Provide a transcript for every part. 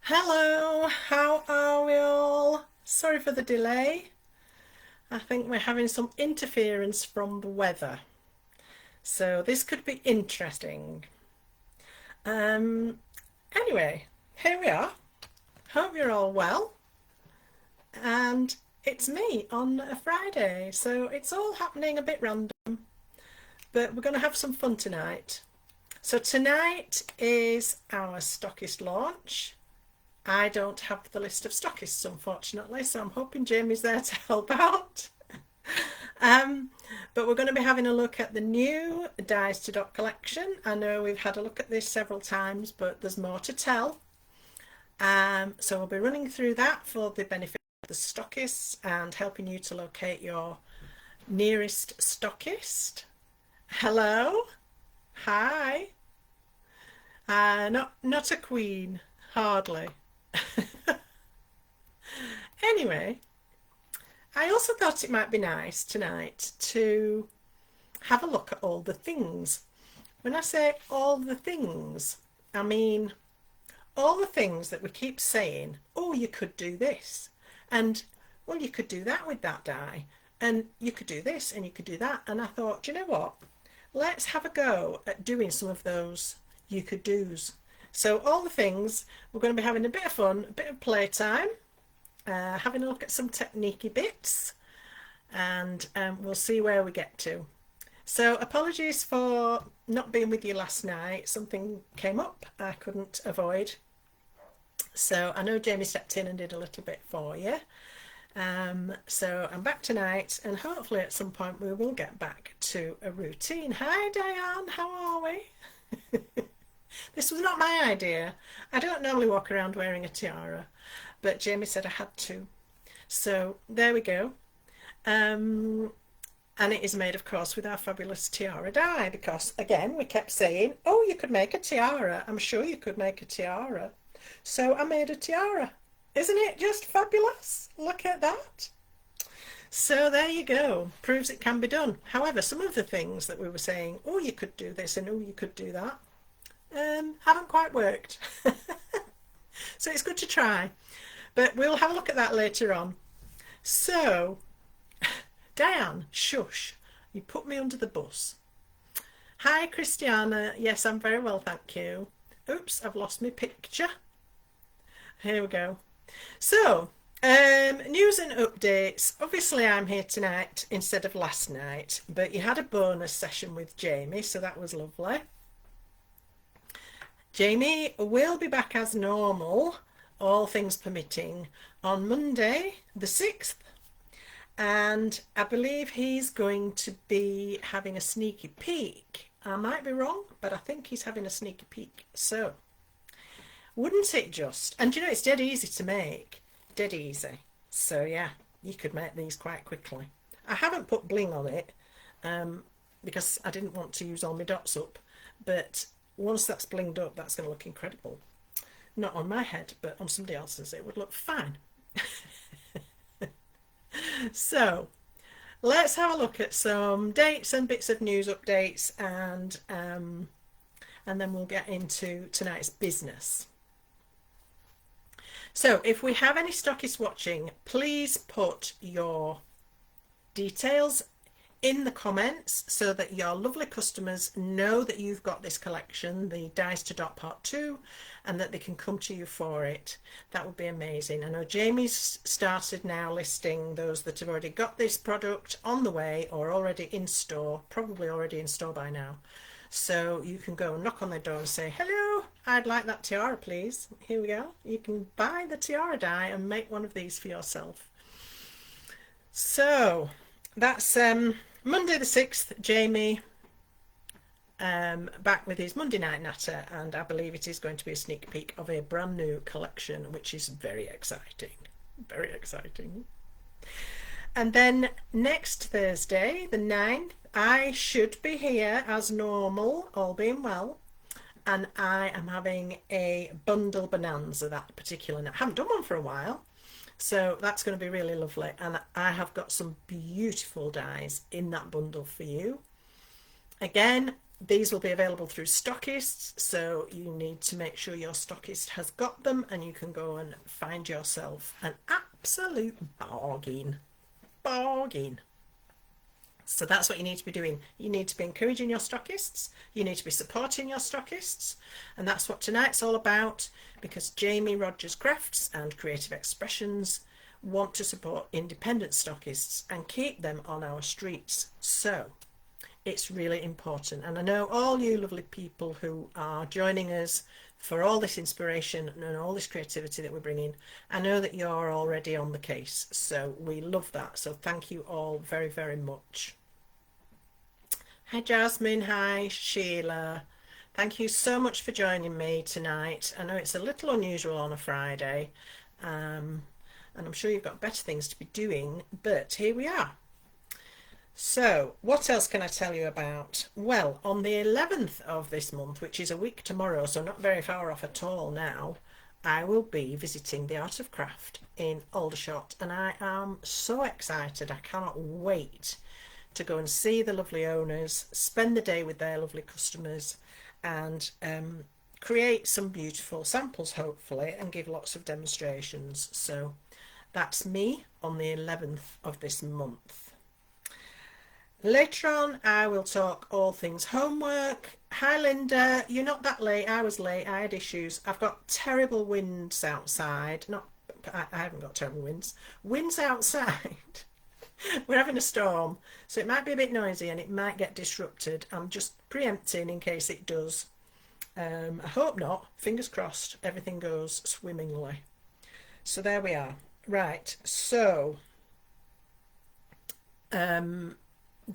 Hello, how are we all? Sorry for the delay. I think we're having some interference from the weather, so this could be interesting. Um, anyway, here we are. Hope you're all well. And it's me on a Friday, so it's all happening a bit random, but we're going to have some fun tonight. So tonight is our stockist launch. I don't have the list of stockists, unfortunately, so I'm hoping Jamie's there to help out. Um, but we're going to be having a look at the new Dies to Dot collection. I know we've had a look at this several times, but there's more to tell. So we'll be running through that for the benefit of the stockists and helping you to locate your nearest stockist. Hello, hi. Not a queen, hardly. Anyway, I also thought it might be nice tonight to have a look at all the things. When I say all the things, I mean all the things that we keep saying, oh, you could do this, and well, you could do that with that die, and you could do this, and you could do that. And I thought, do you know what? Let's have a go at doing some of those you could do's. So, all the things, we're going to be having a bit of fun, a bit of playtime, having a look at some techniquey bits, and we'll see where we get to. So apologies for not being with you last night. Something came up I couldn't avoid. So I know Jamie stepped in and did a little bit for you. So I'm back tonight, and hopefully at some point we will get back to a routine. Hi Diane, how are we? This was not my idea. I don't normally walk around wearing a tiara, but Jamie said I had to. So there we go. Um, and it is made, of course, with our fabulous tiara die, because again we kept saying, oh, you could make a tiara. I'm sure you could make a tiara. So I made a tiara. Isn't it just fabulous? Look at that. So there you go. Proves it can be done. However, some of the things that we were saying, oh, you could do this and oh, you could do that, haven't quite worked. So it's good to try. But we'll have a look at that later on. So, Diane, shush. You put me under the bus. Hi, Christiana. Yes, I'm very well, thank you. Oops, I've lost my picture. Here we go. So, news and updates. Obviously, I'm here tonight instead of last night, but you had a bonus session with Jamie, so that was lovely. Jamie will be back as normal, all things permitting, on Monday, the 6th. And I believe he's going to be having a sneaky peek. I might be wrong, but I think he's having a sneaky peek. So, wouldn't it just? And you know, it's dead easy to make. Dead easy. So yeah, you could make these quite quickly. I haven't put bling on it because I didn't want to use all my dots up. But once that's blinged up, that's going to look incredible. Not on my head, but on somebody else's, it would look fine. So let's have a look at some dates and bits of news updates, and then we'll get into tonight's business. So if we have any stockists watching, please put your details in the comments so that your lovely customers know that you've got this collection, the Dies to Dot Part 2, and that they can come to you for it. That would be amazing. I know Jamie's started now listing those that have already got this product on the way or already in store, probably already in store by now. So you can go and knock on their door and say, hello, I'd like that tiara, please. Here we go. You can buy the tiara die and make one of these for yourself. So that's Monday the 6th, Jamie back with his Monday night natter, and I believe it is going to be a sneak peek of a brand new collection, which is very exciting. Very exciting. And then next Thursday, the 9th, I should be here as normal, all being well, and I am having a bundle bonanza that particular night. I haven't done one for a while, so that's going to be really lovely, and I have got some beautiful dies in that bundle for you. Again, These will be available through stockists, so you need to make sure your stockist has got them, and you can go and find yourself an absolute bargain. Bargain. So that's what you need to be doing. You need to be encouraging your stockists. You need to be supporting your stockists. And that's what tonight's all about, because Jamie Rogers Crafts and Creative Expressions want to support independent stockists and keep them on our streets. So it's really important. And I know all you lovely people who are joining us for all this inspiration and all this creativity that we're bringing, I know that you're already on the case, so we love that. So thank you all very, very much. Hi Jasmine, hi Sheila. Thank you so much for joining me tonight. I know it's a little unusual on a Friday, and I'm sure you've got better things to be doing, but here we are. So what else can I tell you about? Well, on the 11th of this month, which is a week tomorrow, so not very far off at all now, I will be visiting the Art of Craft in Aldershot, and I am so excited. I cannot wait to go and see the lovely owners, spend the day with their lovely customers, and create some beautiful samples hopefully, and give lots of demonstrations. So that's me on the 11th of this month. Later on, I will talk all things homework. Hi Linda, you're not that late. I was late, I had issues. I've got terrible winds outside. I haven't got terrible winds. Winds outside. We're having a storm, so it might be a bit noisy and it might get disrupted. I'm just preempting in case it does. I hope not. Fingers crossed, everything goes swimmingly. So there we are. Right, so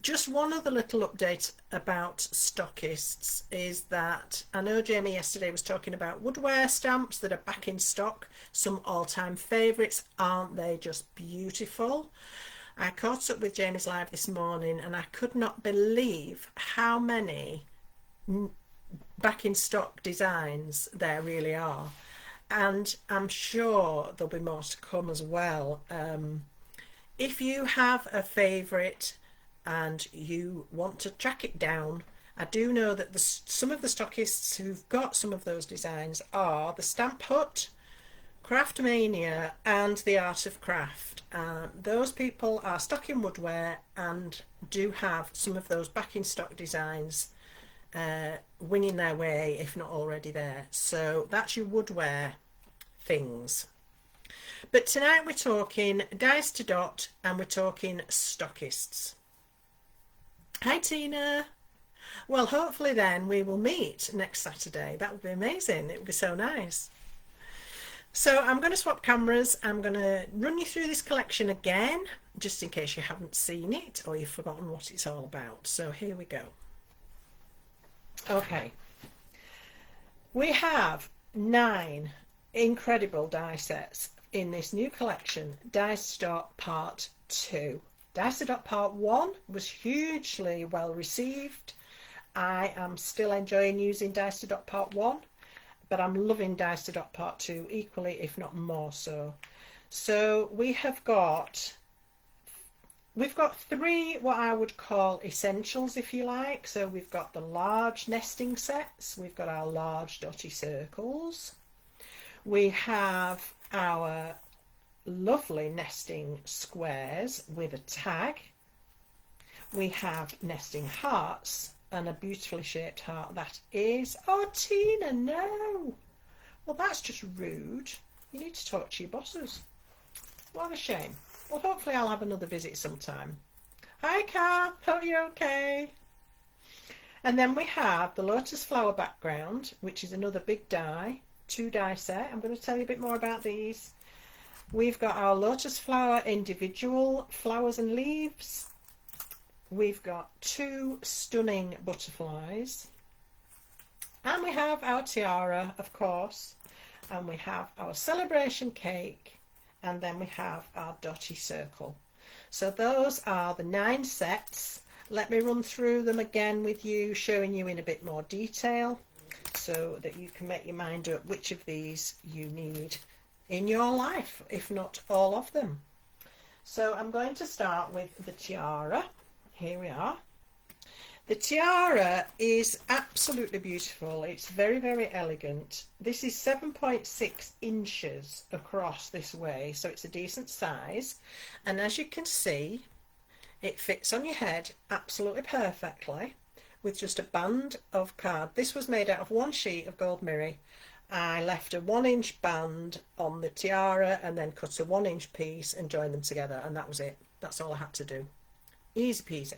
just one other little update about stockists is that I know Jamie yesterday was talking about woodware stamps that are back in stock, some all-time favourites. Aren't they just beautiful? I caught up with Jamie's live this morning and I could not believe how many back in stock designs there really are, and I'm sure there'll be more to come as well. If you have a favourite and you want to track it down, I do know that some of the stockists who've got some of those designs are the Stamp Hut, Craftmania and the Art of Craft. Those people are stock in woodware and do have some of those back in stock designs winging their way, if not already there. So that's your woodware things. But tonight we're talking dies to dot and we're talking stockists. Hi Tina. Well, hopefully then we will meet next Saturday. That would be amazing. It would be so nice. So I'm going to swap cameras. I'm going to run you through this collection again, just in case you haven't seen it or you've forgotten what it's all about. So here we go. Okay. We have 9 incredible die sets in this new collection, Dice to Dot Part 2. Dice to Dot Part 1 was hugely well received. I am still enjoying using Dice to Dot Part 1, but I'm loving Dice to Dot Part 2 equally, if not more so. So we've got 3 what I would call essentials, if you like. So we've got the large nesting sets, we've got our large dotty circles, we have our lovely nesting squares with a tag, we have nesting hearts and a beautifully shaped heart that is, oh Tina, no, well that's just rude. You need to talk to your bosses. What a shame. Well, hopefully I'll have another visit sometime. Hi Car, hope you're okay. And then we have the lotus flower background, which is another big die, 2 die set. I'm going to tell you a bit more about these. We've got our lotus flower individual flowers and leaves. We've got 2 stunning butterflies. And we have our tiara, of course. And we have our celebration cake. And then we have our dotty circle. So those are the 9 sets. Let me run through them again with you, showing you in a bit more detail so that you can make your mind up which of these you need in your life, if not all of them. So I'm going to start with the tiara. Here we are. The tiara is absolutely beautiful. It's very, very elegant. This is 7.6 inches across this way, so it's a decent size. And as you can see, it fits on your head absolutely perfectly with just a band of card. This was made out of one sheet of gold mirror. I left a 1-inch band on the tiara and then cut a 1-inch piece and joined them together, and that was it. That's all I had to do. Easy peasy.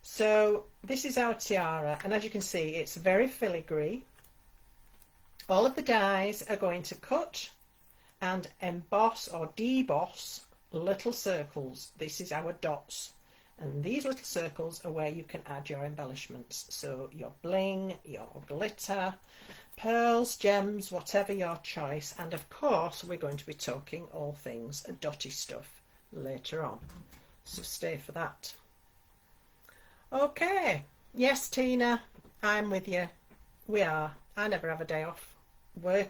So this is our tiara, and as you can see, it's very filigree. All of the dies are going to cut and emboss or deboss little circles. This is our dots, and these little circles are where you can add your embellishments. So your bling, your glitter, pearls, gems, whatever your choice. And of course, we're going to be talking all things dotty stuff later on, so stay for that. Okay, yes, Tina, I'm with you. We are. I never have a day off.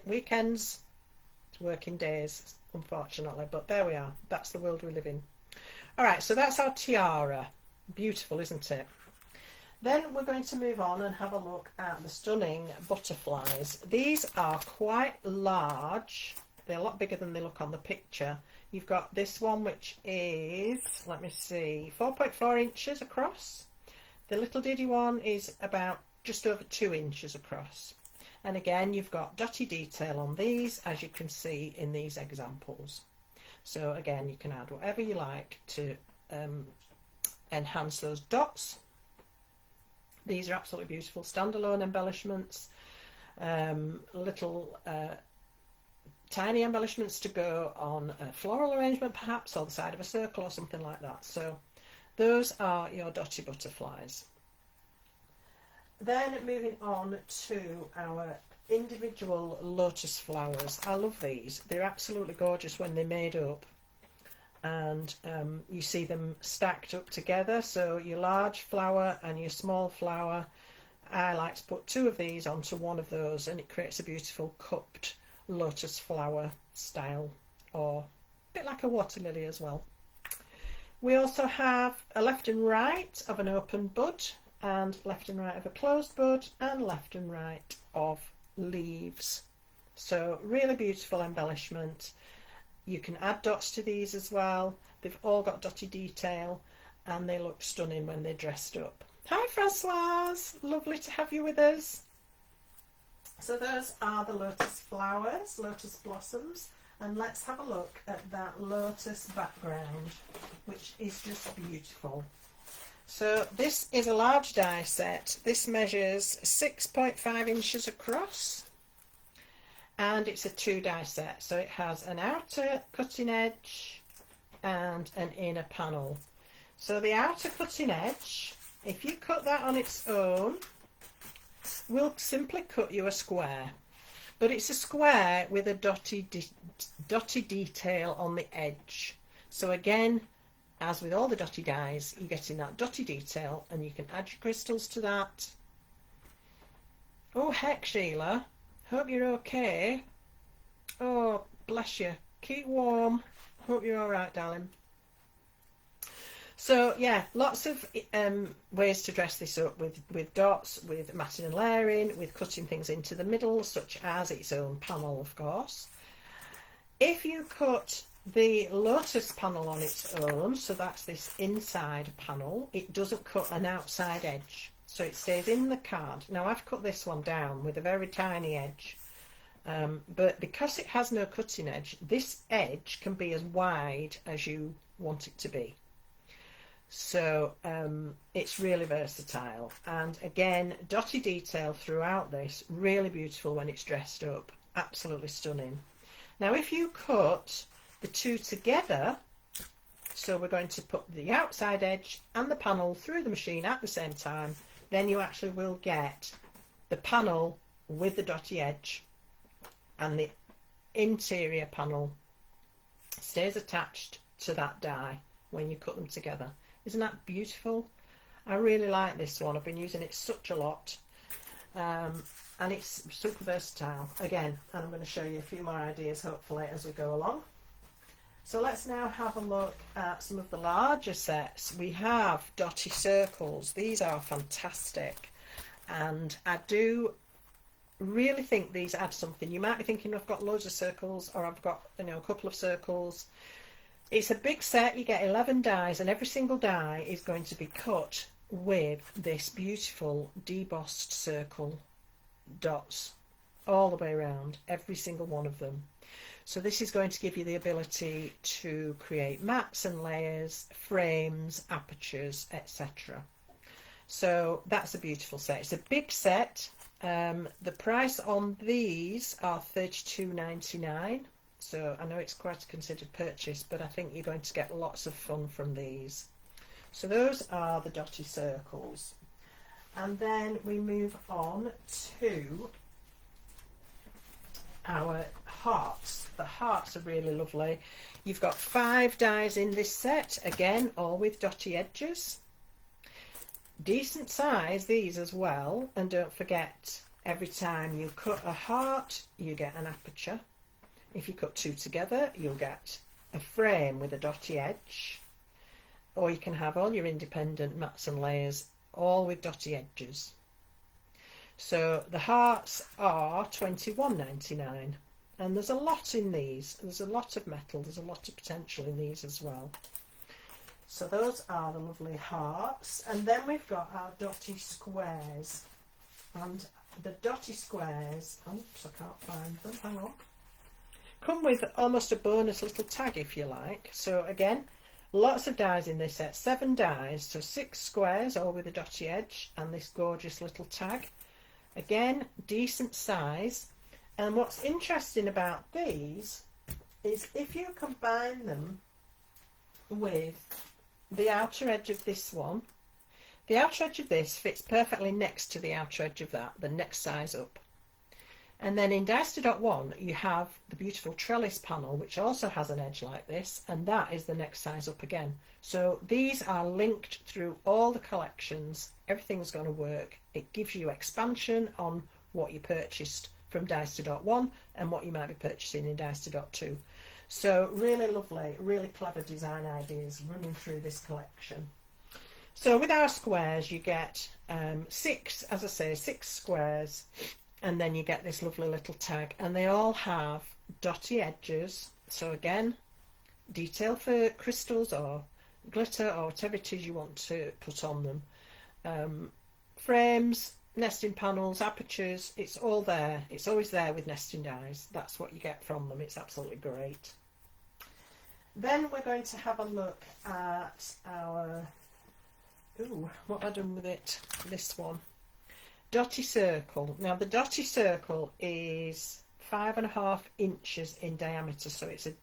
Weekends, working days, unfortunately, but there we are. That's the world we live in. All right, so that's our tiara. Beautiful, isn't it? Then we're going to move on and have a look at the stunning butterflies. These are quite large. They're a lot bigger than they look on the picture. You've got this one, which is, let me see, 4.4 inches across. The little diddy one is about just over 2 inches across. And again, you've got dotty detail on these, as you can see in these examples. So again, you can add whatever you like to enhance those dots. These are absolutely beautiful standalone embellishments, little tiny embellishments to go on a floral arrangement perhaps, or the side of a circle or something like that. So those are your dotty butterflies. Then moving on to our individual lotus flowers. I love these. They're absolutely gorgeous when they're made up, and you see them stacked up together. So your large flower and your small flower, I like to put 2 of these onto one of those, and it creates a beautiful cupped lotus flower style, or a bit like a water lily as well. We also have a left and right of an open bud, and left and right of a closed bud, and left and right of leaves. So really beautiful embellishment. You can add dots to these as well. They've all got dotty detail, and they look stunning when they're dressed up. Hi Francoise, lovely to have you with us. So those are the lotus flowers, lotus blossoms, and let's have a look at that lotus background, which is just beautiful. So this is a large die set. This measures 6.5 inches across, and it's a 2 die set. So it has an outer cutting edge and an inner panel. So the outer cutting edge, if you cut that on its own, will simply cut you a square. But it's a square with a dotty detail on the edge. So again, as with all the dotty dies, you're getting that dotty detail, and you can add your crystals to that. Oh heck, Sheila, hope you're okay. Oh bless you, keep warm, hope you're all right, darling. So yeah, lots of ways to dress this up, with dots, with matting and layering, with cutting things into the middle, such as its own panel, of course. If you cut the lotus panel on its own, so that's this inside panel, it doesn't cut an outside edge, so it stays in the card. Now I've cut this one down with a very tiny edge, but because it has no cutting edge, this edge can be as wide as you want it to be. So it's really versatile, and again, dotty detail throughout this, really beautiful when it's dressed up, absolutely stunning. Now if you cut the 2 together, so we're going to put the outside edge and the panel through the machine at the same time, then you actually will get the panel with the dotty edge, and the interior panel stays attached to that die when you cut them together. Isn't that beautiful? I really like this one. I've been using it such a lot, and it's super versatile again, and I'm going to show you a few more ideas hopefully as we go along. So let's now have a look at some of the larger sets. We have dotty circles. These are fantastic, and I do really think these add something. You might be thinking, I've got loads of circles, or I've got, you know, a couple of circles. It's a big set. You get 11 dies, and every single die is going to be cut with this beautiful debossed circle dots all the way around, every single one of them. So this is going to give you the ability to create mats and layers, frames, apertures, etc. So that's a beautiful set. It's a big set. The price on these are £32.99. So I know it's quite a considered purchase, but I think you're going to get lots of fun from these. So those are the dotty circles. And then we move on to our hearts. The hearts are really lovely. You've got 5 dies in this set, again all with dotty edges. Decent size these as well, and don't forget, every time you cut a heart you get an aperture. If you cut 2 together you'll get a frame with a dotty edge, or you can have all your independent mats and layers all with dotty edges. So the hearts are £21.99, and there's a lot in these. There's a lot of metal, there's a lot of potential in these as well. So those are the lovely hearts, and then we've got our dotty squares. And the dotty squares, oops, I can't find them, hang on, come with almost a bonus little tag if you like. So again, lots of dies in this set, 7 dies, so 6 squares all with a dotty edge and this gorgeous little tag. Again, decent size. And what's interesting about these is if you combine them with the outer edge of this one, the outer edge of this fits perfectly next to the outer edge of that, the next size up. And then in Diaster.1 you have the beautiful trellis panel, which also has an edge like this, and that is the next size up again. So these are linked through all the collections. Everything's going to work. It gives you expansion on what you purchased from Diaster.1 and what you might be purchasing in Diaster.2. So really lovely, really clever design ideas running through this collection. So with our squares you get 6, as I say, 6 squares, and then you get this lovely little tag, and they all have dotty edges. So again, detail for crystals or glitter or whatever it is you want to put on them. Frames, nesting panels, apertures, it's all there. It's always there with nesting dies. That's what you get from them. It's absolutely great. Then we're going to have a look at our, what have I done with it? This one. Dotty circle. Now the dotty circle is 5.5 inches in diameter, so it's a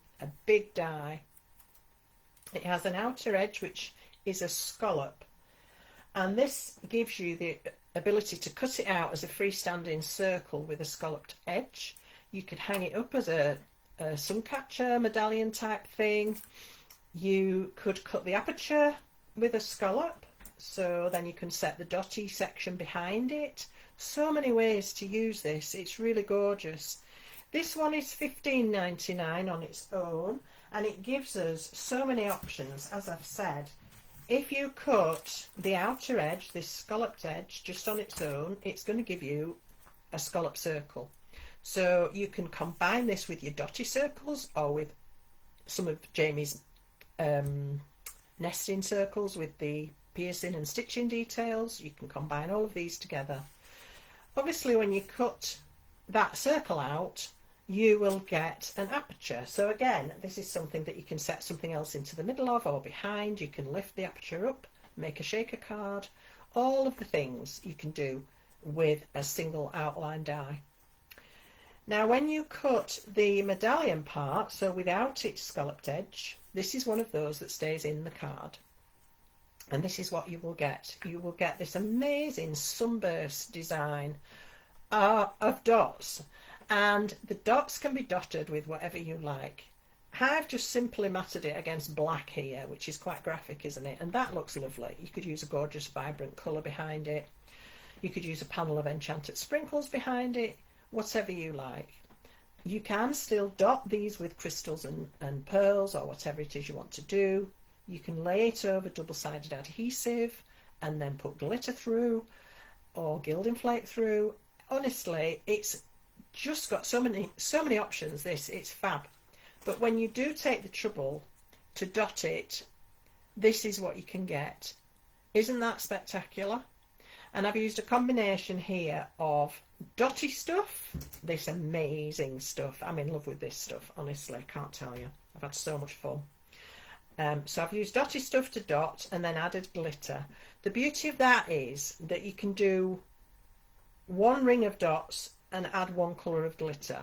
big die. It has an outer edge which is a scallop, and this gives you the ability to cut it out as a freestanding circle with a scalloped edge. You could hang it up as a suncatcher medallion type thing. You could cut the aperture with a scallop, so then you can set the dotty section behind it. So many ways to use this. It's really gorgeous. This one is £15.99 on its own, and it gives us so many options. As I've said, if you cut the outer edge, this scalloped edge, just on its own, it's going to give you a scallop circle. So you can combine this with your dotty circles or with some of Jamie's nesting circles with the piercing and stitching details. You can combine all of these together. Obviously when you cut that circle out, you will get an aperture. So again, this is something that you can set something else into the middle of or behind. You can lift the aperture up, make a shaker card, all of the things you can do with a single outline die. Now when you cut the medallion part, so without its scalloped edge, this is one of those that stays in the card. And this is what you will get. You will get this amazing sunburst design of dots. And the dots can be dotted with whatever you like. I've just simply matted it against black here, which is quite graphic, isn't it? And that looks lovely. You could use a gorgeous vibrant colour behind it. You could use a panel of enchanted sprinkles behind it, whatever you like. You can still dot these with crystals and pearls or whatever it is you want to do. You can lay it over double-sided adhesive and then put glitter through or gilding flake through. Honestly, it's just got so many options. It's fab. But when you do take the trouble to dot it, this is what you can get. Isn't that spectacular? And I've used a combination here of dotty stuff, this amazing stuff. I'm in love with this stuff, honestly, I can't tell you. I've had so much fun. So I've used dotty stuff to dot and then added glitter. The beauty of that is that you can do one ring of dots and add one colour of glitter.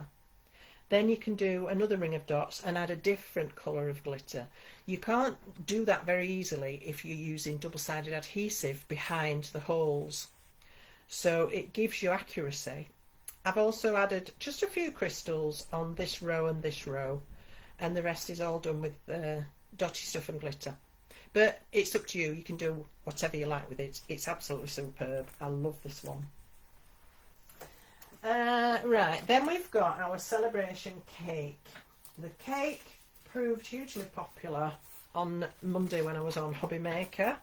Then you can do another ring of dots and add a different colour of glitter. You can't do that very easily if you're using double-sided adhesive behind the holes. So it gives you accuracy. I've also added just a few crystals on this row and this row, and the rest is all done with dotty stuff and glitter. But it's up to you. You can do whatever you like with it. It's absolutely superb. I love this one. Right, then we've got our celebration cake. The cake proved hugely popular on Monday when I was on Hobby Maker.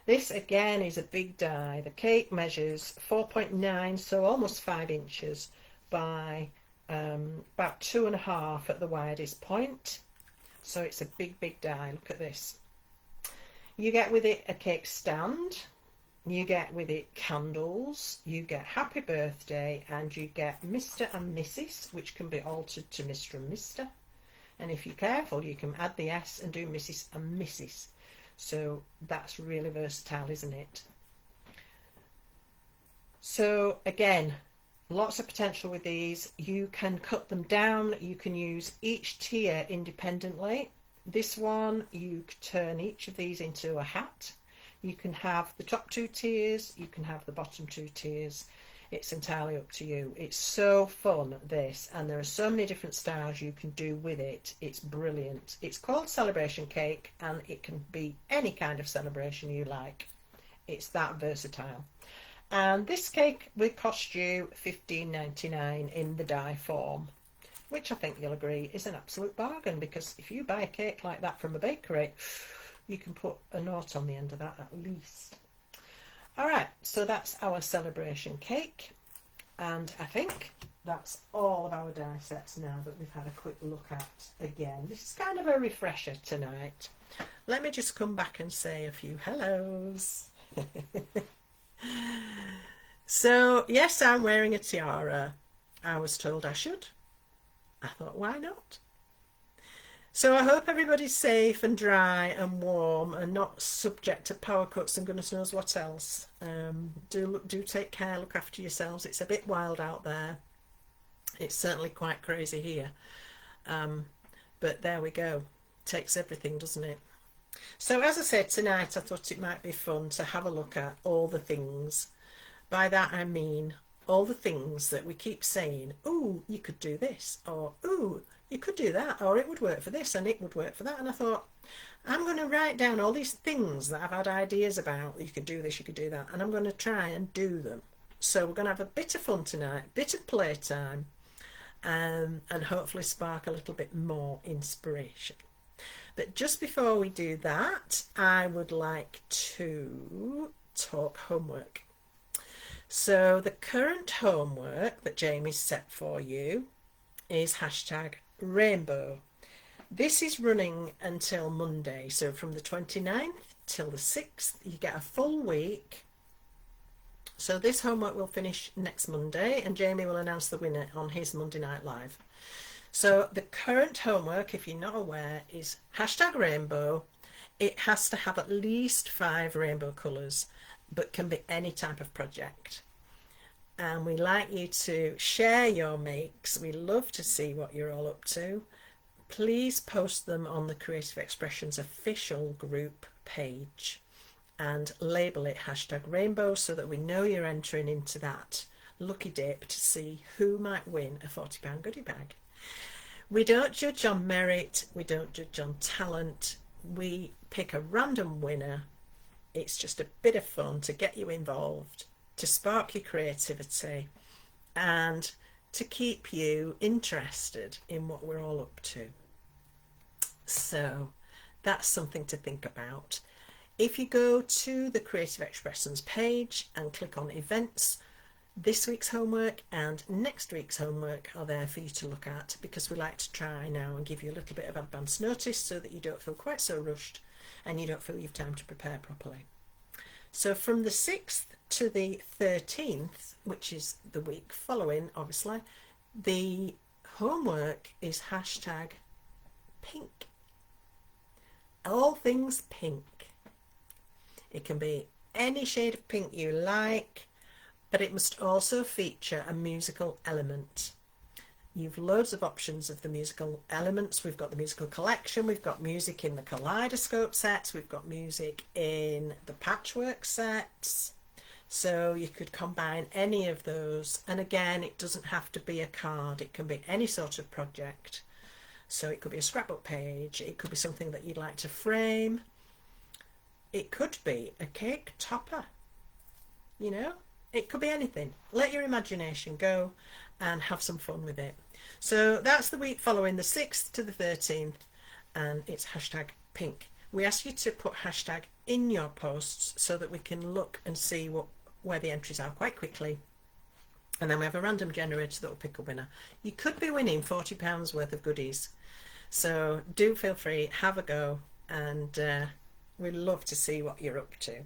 This again is a big die. The cake measures 4.9, so almost 5 inches by about 2.5 at the widest point. So it's a big die. Look at this. You get with it a cake stand. You get with it candles, you get happy birthday, and you get Mr. and Mrs., which can be altered to Mr. and Mr. And if you're careful, you can add the S and do Mrs. and Mrs. So that's really versatile, isn't it? So again, lots of potential with these. You can cut them down, you can use each tier independently. This one, you turn each of these into a hat. You can have the top 2 tiers, you can have the bottom 2 tiers. It's entirely up to you. It's so fun, this, and there are so many different styles you can do with it. It's brilliant. It's called Celebration Cake, and it can be any kind of celebration you like. It's that versatile. And this cake will cost you $15.99 in the die form, which I think you'll agree is an absolute bargain, because if you buy a cake like that from a bakery, you can put a note on the end of that at least. All right, so that's our celebration cake, and I think that's all of our die sets now that we've had a quick look at again. This is kind of a refresher tonight. Let me just come back and say a few hellos. So yes, I'm wearing a tiara. I was told I should. I thought, why not? So I hope everybody's safe and dry and warm and not subject to power cuts and goodness knows what else. Do take care, look after yourselves. It's a bit wild out there. It's certainly quite crazy here. But there we go. Takes everything, doesn't it? So as I said, tonight I thought it might be fun to have a look at all the things. By that I mean all the things that we keep saying, ooh, you could do this, or ooh, you could do that, or it would work for this and it would work for that. And I thought, I'm going to write down all these things that I've had ideas about. You could do this, you could do that, and I'm going to try and do them. So we're going to have a bit of fun tonight, bit of playtime, and hopefully spark a little bit more inspiration. But just before we do that, I would like to talk homework. So the current homework that Jamie's set for you is #rainbow. This is running until Monday, so from the 29th till the 6th, you get a full week. So this homework will finish next Monday, and Jamie will announce the winner on his Monday Night Live. So the current homework, if you're not aware, is #rainbow. It has to have at least 5 rainbow colours, but can be any type of project. And we like you to share your makes. We love to see what you're all up to. Please post them on the Creative Expressions official group page and label it #rainbow so that we know you're entering into that lucky dip to see who might win a £40 goodie bag. We don't judge on merit, we don't judge on talent, we pick a random winner. It's just a bit of fun to get you involved, to spark your creativity, and to keep you interested in what we're all up to. So that's something to think about. If you go to the Creative Expressions page and click on events, this week's homework and next week's homework are there for you to look at, because we like to try now and give you a little bit of advance notice so that you don't feel quite so rushed and you don't feel you've time to prepare properly. So from the 6th to the 13th, which is the week following, obviously, the homework is hashtag pink. All things pink. It can be any shade of pink you like, but it must also feature a musical element. You've loads of options of the musical elements. We've got the musical collection, we've got music in the kaleidoscope sets, we've got music in the patchwork sets. So you could combine any of those. And again, it doesn't have to be a card, it can be any sort of project. So it could be a scrapbook page, it could be something that you'd like to frame, it could be a cake topper, you know, it could be anything. Let your imagination go and have some fun with it. So that's the week following the 6th to the 13th, and it's hashtag pink. We ask you to put hashtag in your posts so that we can look and see where the entries are quite quickly. And then we have a random generator that will pick a winner. You could be winning £40 worth of goodies. So do feel free, have a go, and we'd love to see what you're up to.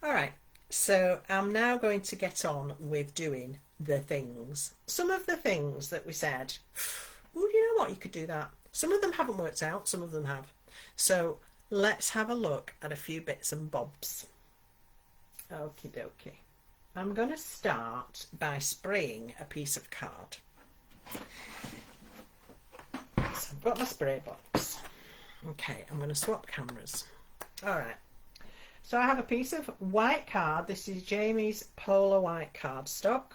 All right, so I'm now going to get on with doing the things. Some of the things that we said, oh, you know what, you could do that. Some of them haven't worked out, some of them have. So let's have a look at a few bits and bobs. Okie dokie. I'm going to start by spraying a piece of card. So I've got my spray box. Okay, I'm going to swap cameras. All right. So I have a piece of white card. This is Jamie's Polar White cardstock.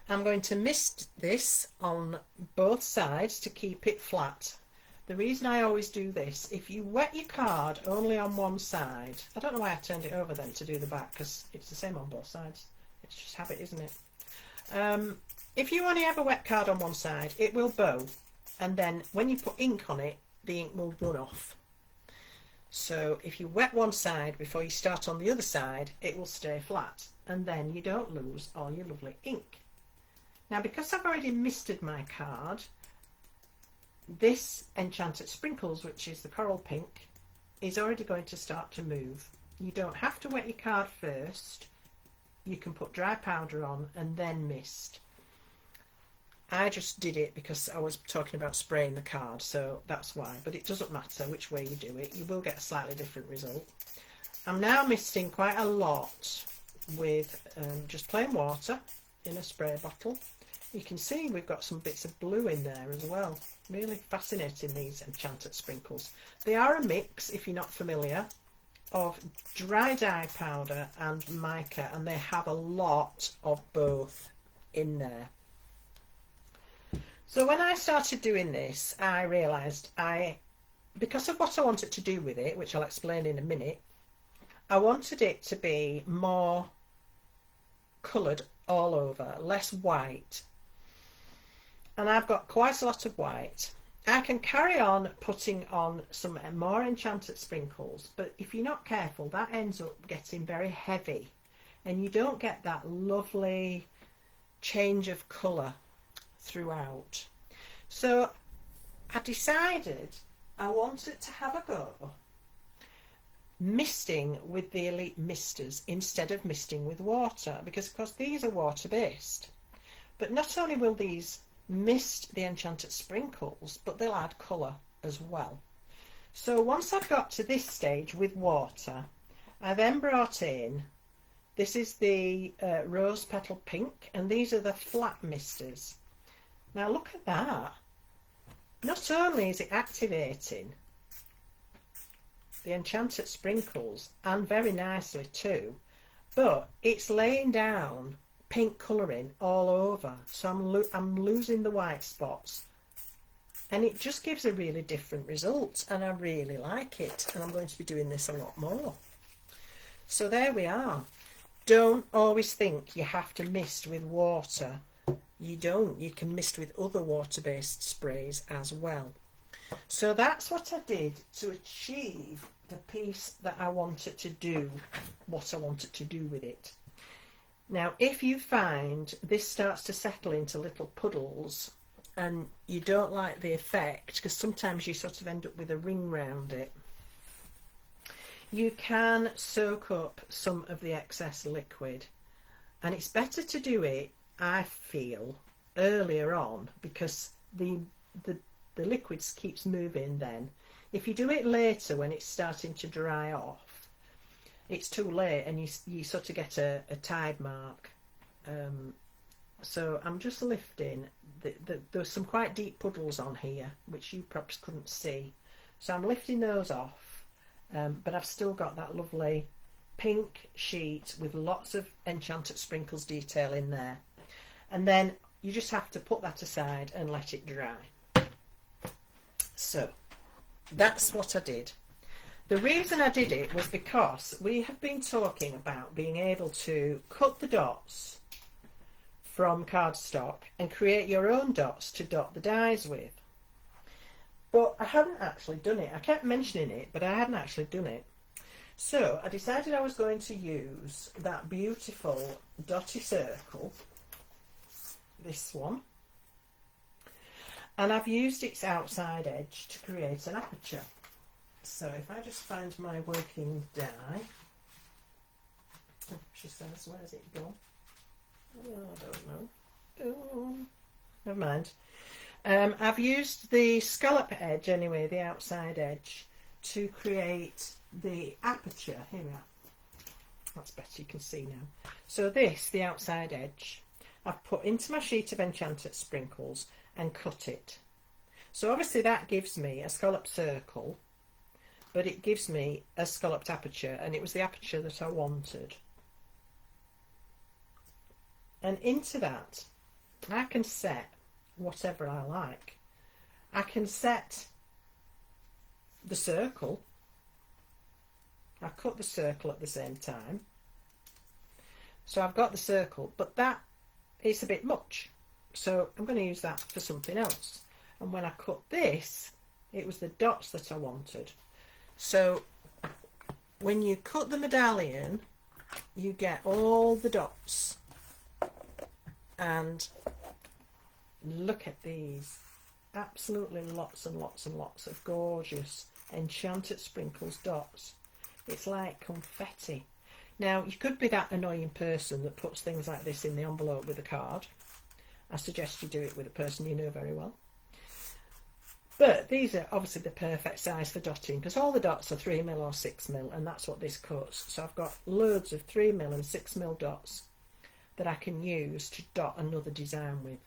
I'm going to mist this on both sides to keep it flat. The reason I always do this, if you wet your card only on one side, I don't know why I turned it over then to do the back, because it's the same on both sides. It's just habit, isn't it? If you only have a wet card on one side, it will bow, and then when you put ink on it, the ink will run off. So if you wet one side before you start on the other side, it will stay flat, and then you don't lose all your lovely ink. Now, because I've already misted my card, this Enchanted Sprinkles, which is the coral pink, is already going to start to move. You don't have to wet your card first. You can put dry powder on and then mist. I just did it because I was talking about spraying the card, so that's why. But it doesn't matter which way you do it. You will get a slightly different result. I'm now misting quite a lot with just plain water in a spray bottle. You can see we've got some bits of blue in there as well. Really fascinating, these Enchanted Sprinkles. They are a mix, if you're not familiar, of dry dye powder and mica, and they have a lot of both in there. So when I started doing this, I realised because of what I wanted to do with it, which I'll explain in a minute, I wanted it to be more coloured all over, less white. And I've got quite a lot of white. I can carry on putting on some more Enchanted Sprinkles, but if you're not careful, that ends up getting very heavy and you don't get that lovely change of colour throughout. So I decided I wanted to have a go misting with the Elite Misters instead of misting with water, because of course these are water based. But not only will these mist the Enchanted Sprinkles, but they'll add colour as well. So once I've got to this stage with water, I then brought in, this is the Rose Petal Pink, and these are the flat misters. Now look at that. Not only is it activating the Enchanted Sprinkles, and very nicely too, but it's laying down pink colouring all over, so I'm losing the white spots, and it just gives a really different result, and I really like it, and I'm going to be doing this a lot more. So there we are. Don't always think you have to mist with water. You don't. You can mist with other water-based sprays as well. So that's what I did to achieve the piece that I wanted to do, what I wanted to do with it. Now, if you find this starts to settle into little puddles and you don't like the effect, because sometimes you sort of end up with a ring round it, you can soak up some of the excess liquid. And it's better to do it, I feel, earlier on, because the liquid keeps moving then. If you do it later when it's starting to dry off, it's too late and you sort of get a tide mark. So I'm just lifting. There's some quite deep puddles on here, which you perhaps couldn't see. So I'm lifting those off, but I've still got that lovely pink sheet with lots of Enchanted Sprinkles detail in there. And then you just have to put that aside and let it dry. So that's what I did. The reason I did it was because we have been talking about being able to cut the dots from cardstock and create your own dots to dot the dies with. But I hadn't actually done it. I kept mentioning it, but I hadn't actually done it. So I decided I was going to use that beautiful dotty circle, this one, and I've used its outside edge to create an aperture. So if I just find my working die, oh, she says, where's it gone? Oh, I don't know. Oh, never mind. I've used the scallop edge anyway, the outside edge, to create the aperture. Here we are. That's better, you can see now. So this, the outside edge, I've put into my sheet of Enchanted Sprinkles and cut it. So obviously that gives me a scallop circle, but it gives me a scalloped aperture, and it was the aperture that I wanted. And into that, I can set whatever I like. I can set the circle. I cut the circle at the same time. So I've got the circle, but that is a bit much. So I'm going to use that for something else. And when I cut this, it was the dots that I wanted. So when you cut the medallion, you get all the dots. And look at these. Absolutely lots and lots and lots of gorgeous Enchanted Sprinkles dots. It's like confetti. Now, you could be that annoying person that puts things like this in the envelope with a card. I suggest you do it with a person you know very well. But these are obviously the perfect size for dotting, because all the dots are 3mm or 6mm, and that's what this cuts. So I've got loads of 3mm and 6mm dots that I can use to dot another design with.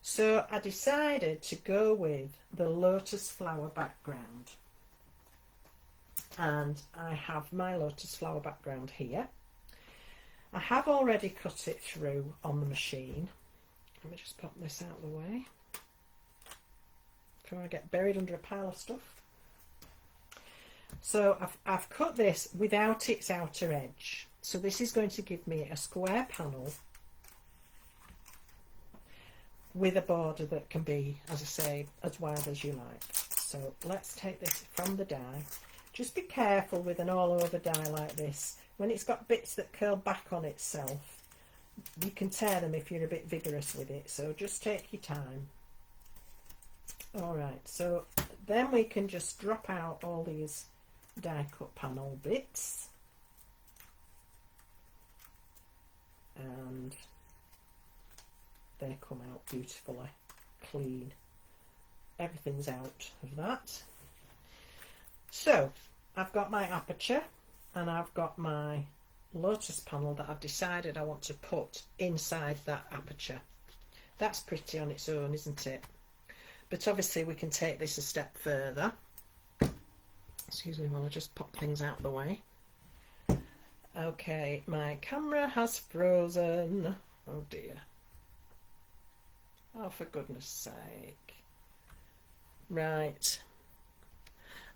So I decided to go with the lotus flower background. And I have my lotus flower background here. I have already cut it through on the machine. Let me just pop this out of the way before I get buried under a pile of stuff. So I've cut this without its outer edge. So this is going to give me a square panel with a border that can be, as I say, as wide as you like. So let's take this from the die. Just be careful with an all over die like this. When it's got bits that curl back on itself, you can tear them if you're a bit vigorous with it. So just take your time. Alright, so then we can just drop out all these die cut panel bits. And they come out beautifully clean. Everything's out of that. So I've got my aperture and I've got my lotus panel that I've decided I want to put inside that aperture. That's pretty on its own, isn't it? But obviously we can take this a step further. Excuse me while I just pop things out of the way. Okay, my camera has frozen. Oh dear. Oh, for goodness sake. Right.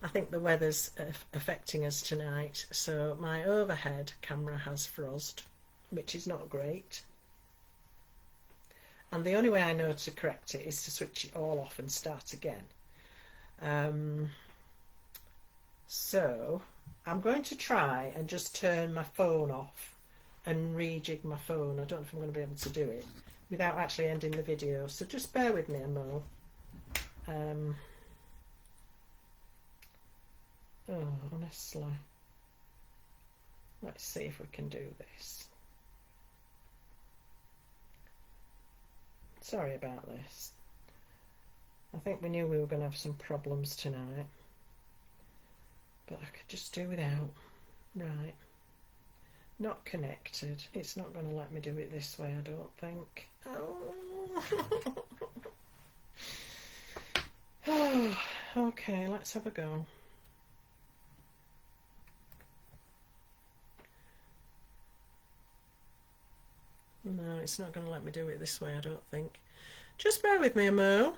I think the weather's affecting us tonight, so my overhead camera has frozen. which is not great. And the only way I know to correct it is to switch it all off and start again. So I'm going to try and just turn my phone off and rejig my phone. I don't know if I'm going to be able to do it without actually ending the video, so just bear with me a moment. Oh, honestly. Let's see if we can do this. Sorry about this. I think we knew we were going to have some problems tonight, but I could just do without. Right. Not connected. It's not going to let me do it this way, I don't think. Oh. Okay, let's have a go. No, it's not going to let me do it this way, I don't think. Just bear with me a mo.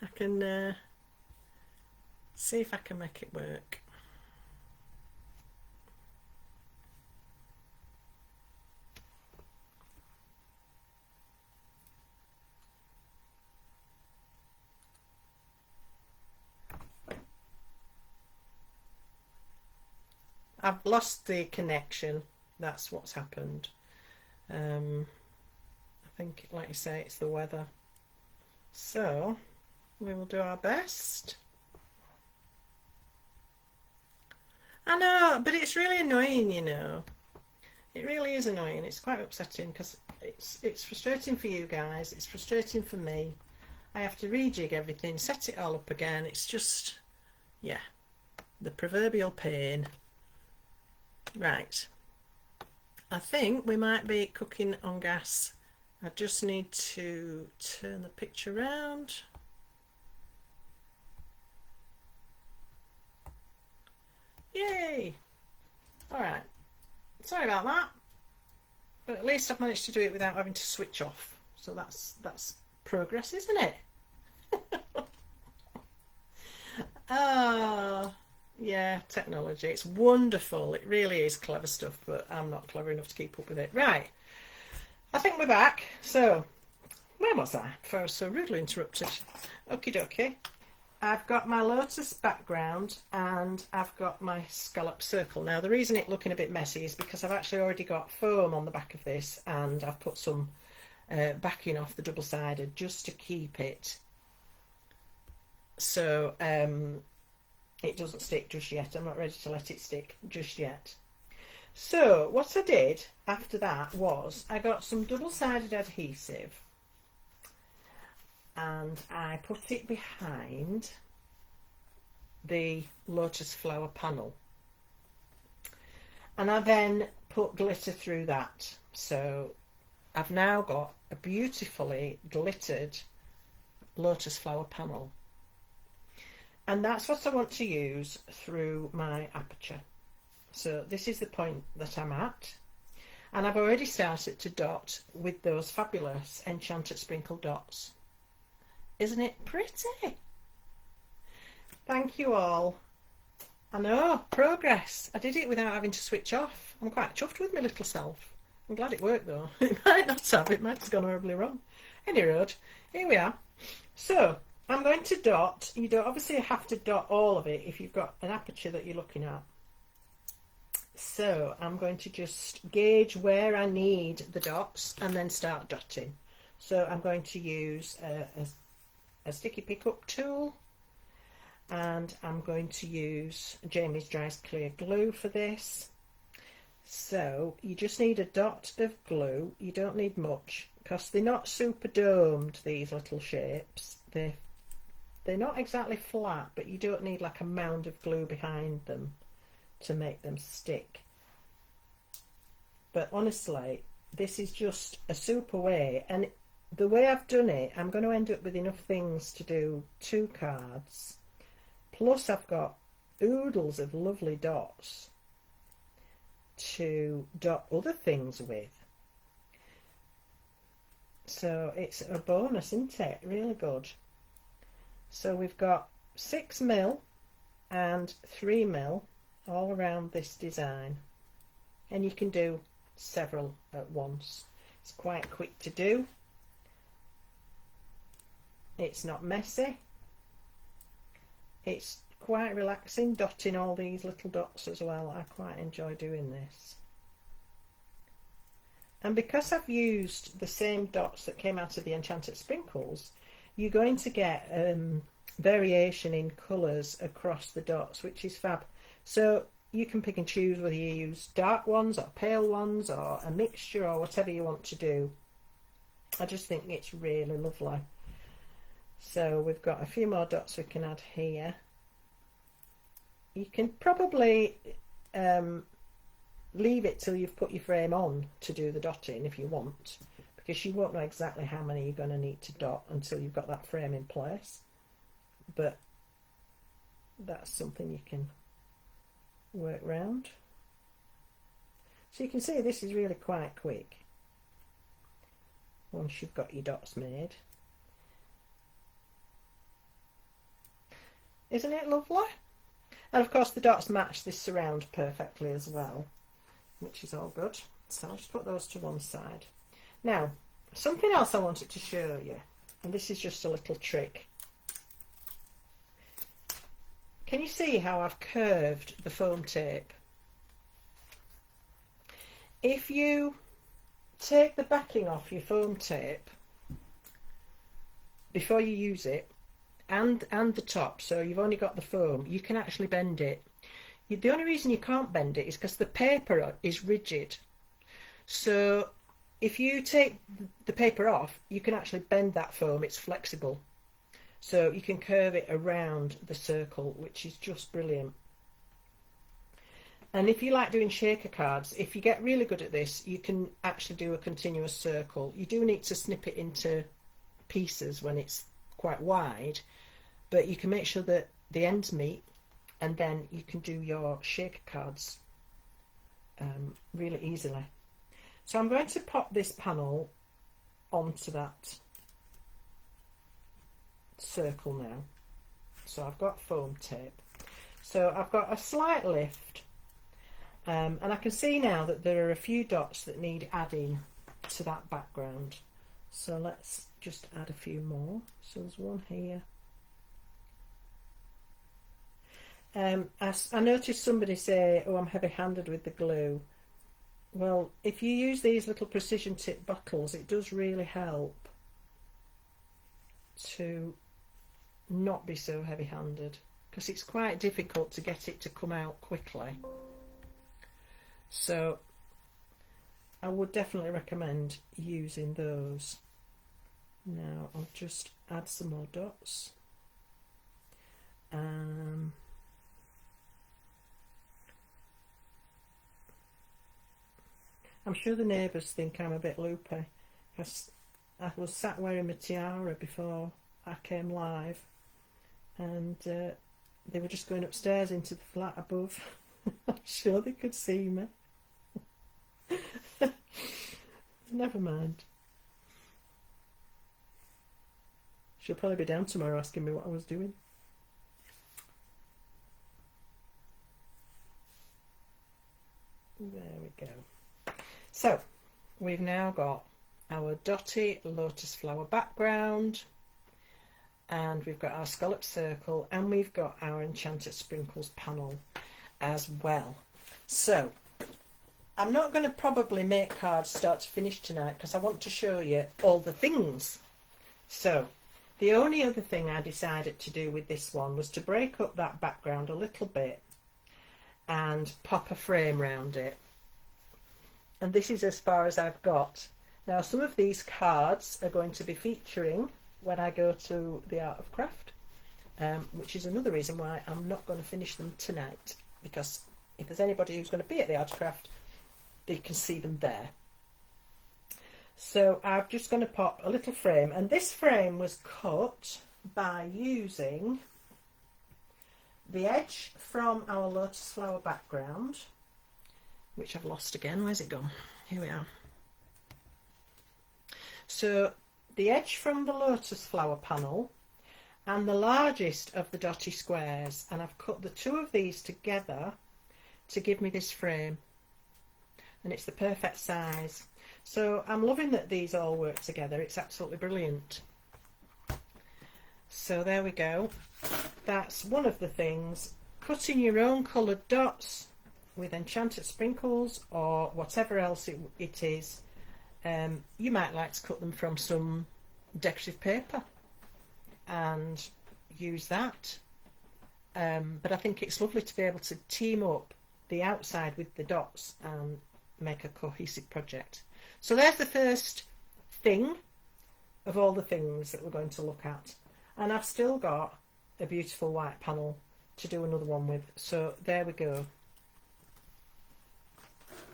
I can see if I can make it work. I've lost the connection. That's what's happened. I think, like you say, it's the weather. So we will do our best. I know, but it's really annoying, you know. It really is annoying. It's quite upsetting because it's frustrating for you guys. It's frustrating for me. I have to rejig everything, set it all up again. It's just, yeah, the proverbial pain. Right. I think we might be cooking on gas. I just need to turn the picture around. Yay! Alright. Sorry about that. But at least I've managed to do it without having to switch off. So that's progress, isn't it? Ah. Yeah, technology. It's wonderful. It really is clever stuff, but I'm not clever enough to keep up with it. Right. I think we're back. So, where was I before I was so rudely interrupted? Okie dokie. I've got my lotus background and I've got my scallop circle. Now, the reason it's looking a bit messy is because I've actually already got foam on the back of this and I've put some backing off the double-sided just to keep it. So, it doesn't stick just yet. I'm not ready to let it stick just yet. So what I did after that was I got some double-sided adhesive and I put it behind the lotus flower panel. And I then put glitter through that. So I've now got a beautifully glittered lotus flower panel. And that's what I want to use through my aperture. So this is the point that I'm at. And I've already started to dot with those fabulous Enchanted Sprinkle dots. Isn't it pretty? Thank you all. I know, progress. I did it without having to switch off. I'm quite chuffed with my little self. I'm glad it worked though. It might not have, it might have gone horribly wrong. Anyway, here we are. So, I'm going to dot. You don't obviously have to dot all of it if you've got an aperture that you're looking at. So I'm going to just gauge where I need the dots and then start dotting. So I'm going to use a sticky pickup tool and I'm going to use Jamie's Dry Clear Glue for this. So you just need a dot of glue. You don't need much because they're not super domed, these little shapes. They're not exactly flat, but you don't need like a mound of glue behind them to make them stick. But honestly, this is just a super way, and the way I've done it, I'm going to end up with enough things to do 2 cards. Plus I've got oodles of lovely dots to dot other things with. So it's a bonus, isn't it? Really good. So we've got 6mm and 3mm all around this design, and you can do several at once. It's quite quick to do. It's not messy. It's quite relaxing, dotting all these little dots as well. I quite enjoy doing this. And because I've used the same dots that came out of the Enchanted Sprinkles, you're going to get variation in colours across the dots, which is fab. So you can pick and choose whether you use dark ones or pale ones or a mixture or whatever you want to do. I just think it's really lovely. So we've got a few more dots we can add here. You can probably leave it till you've put your frame on to do the dotting if you want, because you won't know exactly how many you're going to need to dot until you've got that frame in place. But that's something you can work round. So you can see this is really quite quick once you've got your dots made. Isn't it lovely? And of course the dots match this surround perfectly as well, which is all good. So I'll just put those to one side. Now, something else I wanted to show you, and this is just a little trick. Can you see how I've curved the foam tape? If you take the backing off your foam tape before you use it, and the top, so you've only got the foam, you can actually bend it. The only reason you can't bend it is because the paper is rigid. So if you take the paper off, you can actually bend that foam. It's flexible, so you can curve it around the circle, which is just brilliant. And if you like doing shaker cards, if you get really good at this, you can actually do a continuous circle. You do need to snip it into pieces when it's quite wide, but you can make sure that the ends meet, and then you can do your shaker cards really easily. So I'm going to pop this panel onto that circle now. So I've got foam tape, so I've got a slight lift, and I can see now that there are a few dots that need adding to that background. So let's just add a few more. So there's one here. I noticed somebody say, oh, I'm heavy-handed with the glue. Well, if you use these little precision tip bottles, it does really help to not be so heavy-handed, because it's quite difficult to get it to come out quickly. So I would definitely recommend using those. Now I'll just add some more dots. I'm sure the neighbours think I'm a bit loopy, because I was sat wearing my tiara before I came live, and they were just going upstairs into the flat above. I'm sure they could see me. Never mind. She'll probably be down tomorrow asking me what I was doing. There we go. So we've now got our dotty lotus flower background, and we've got our scallop circle, and we've got our Enchanted Sprinkles panel as well. So I'm not going to probably make cards start to finish tonight, because I want to show you all the things. So the only other thing I decided to do with this one was to break up that background a little bit and pop a frame round it. And this is as far as I've got. Now some of these cards are going to be featuring when I go to the Art of Craft, which is another reason why I'm not going to finish them tonight, because if there's anybody who's going to be at the Art of Craft, they can see them there. So I'm just going to pop a little frame, and this frame was cut by using the edge from our lotus flower background, which I've lost again. Where's it gone? Here we are. So the edge from the lotus flower panel and the largest of the dotty squares, and I've cut the two of these together to give me this frame, and it's the perfect size. So I'm loving that these all work together. It's absolutely brilliant. So there we go. That's one of the things. Cutting your own coloured dots with enchanted sprinkles or whatever else it is. You might like to cut them from some decorative paper and use that. But I think it's lovely to be able to team up the outside with the dots and make a cohesive project. So there's the first thing of all the things that we're going to look at. And I've still got a beautiful white panel to do another one with. So there we go.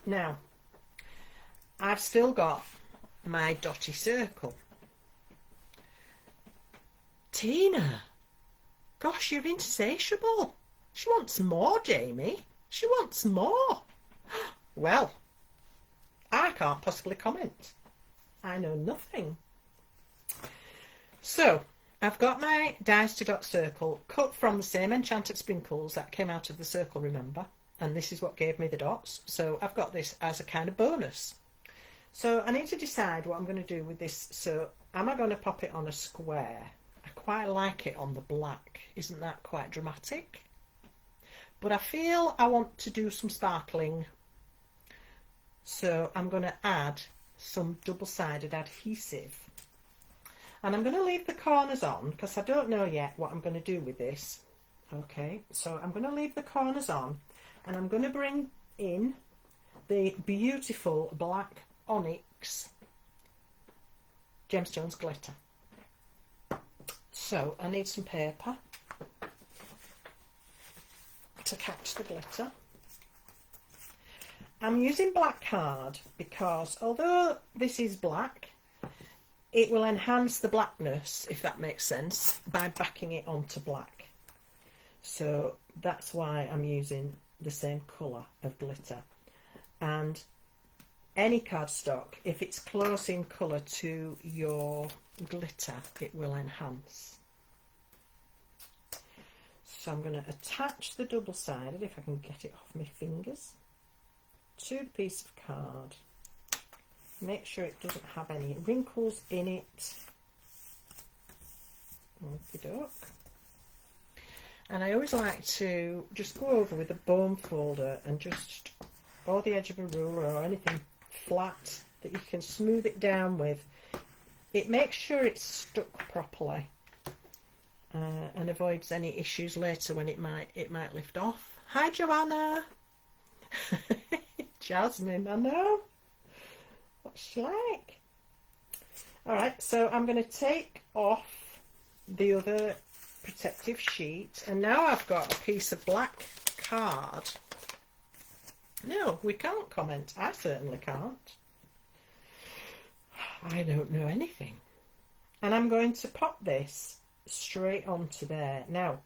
Now, I've still got my dotty circle. Tina, gosh, you're insatiable. She wants more, Jamie. She wants more. Well, I can't possibly comment. I know nothing. So, I've got my dies to dot circle cut from the same enchanted sprinkles that came out of the circle, remember? And this is what gave me the dots. So I've got this as a kind of bonus. So I need to decide what I'm going to do with this. So am I going to pop it on a square? I quite like it on the black. Isn't that quite dramatic? But I feel I want to do some sparkling. So I'm going to add some double-sided adhesive. And I'm going to leave the corners on because I don't know yet what I'm going to do with this. Okay, so I'm going to leave the corners on and I'm going to bring in the beautiful black onyx gemstones glitter. So I need some paper to catch the glitter. I'm using black card because although this is black, it will enhance the blackness, if that makes sense, by backing it onto black. So that's why I'm using the same colour of glitter. And any cardstock, if it's close in colour to your glitter, it will enhance. So I'm going to attach the double-sided, if I can get it off my fingers, to the piece of card. Make sure it doesn't have any wrinkles in it. Okey-doke. And I always like to just go over with a bone folder and just, or the edge of a ruler or anything flat that you can smooth it down with. It makes sure it's stuck properly and avoids any issues later when it might lift off. Hi Joanna. Jasmine, I know. What's she like? Alright, so I'm going to take off the other protective sheet and now I've got a piece of black card. No, we can't comment. I certainly can't. I don't know anything. And I'm going to pop this straight onto there. Now,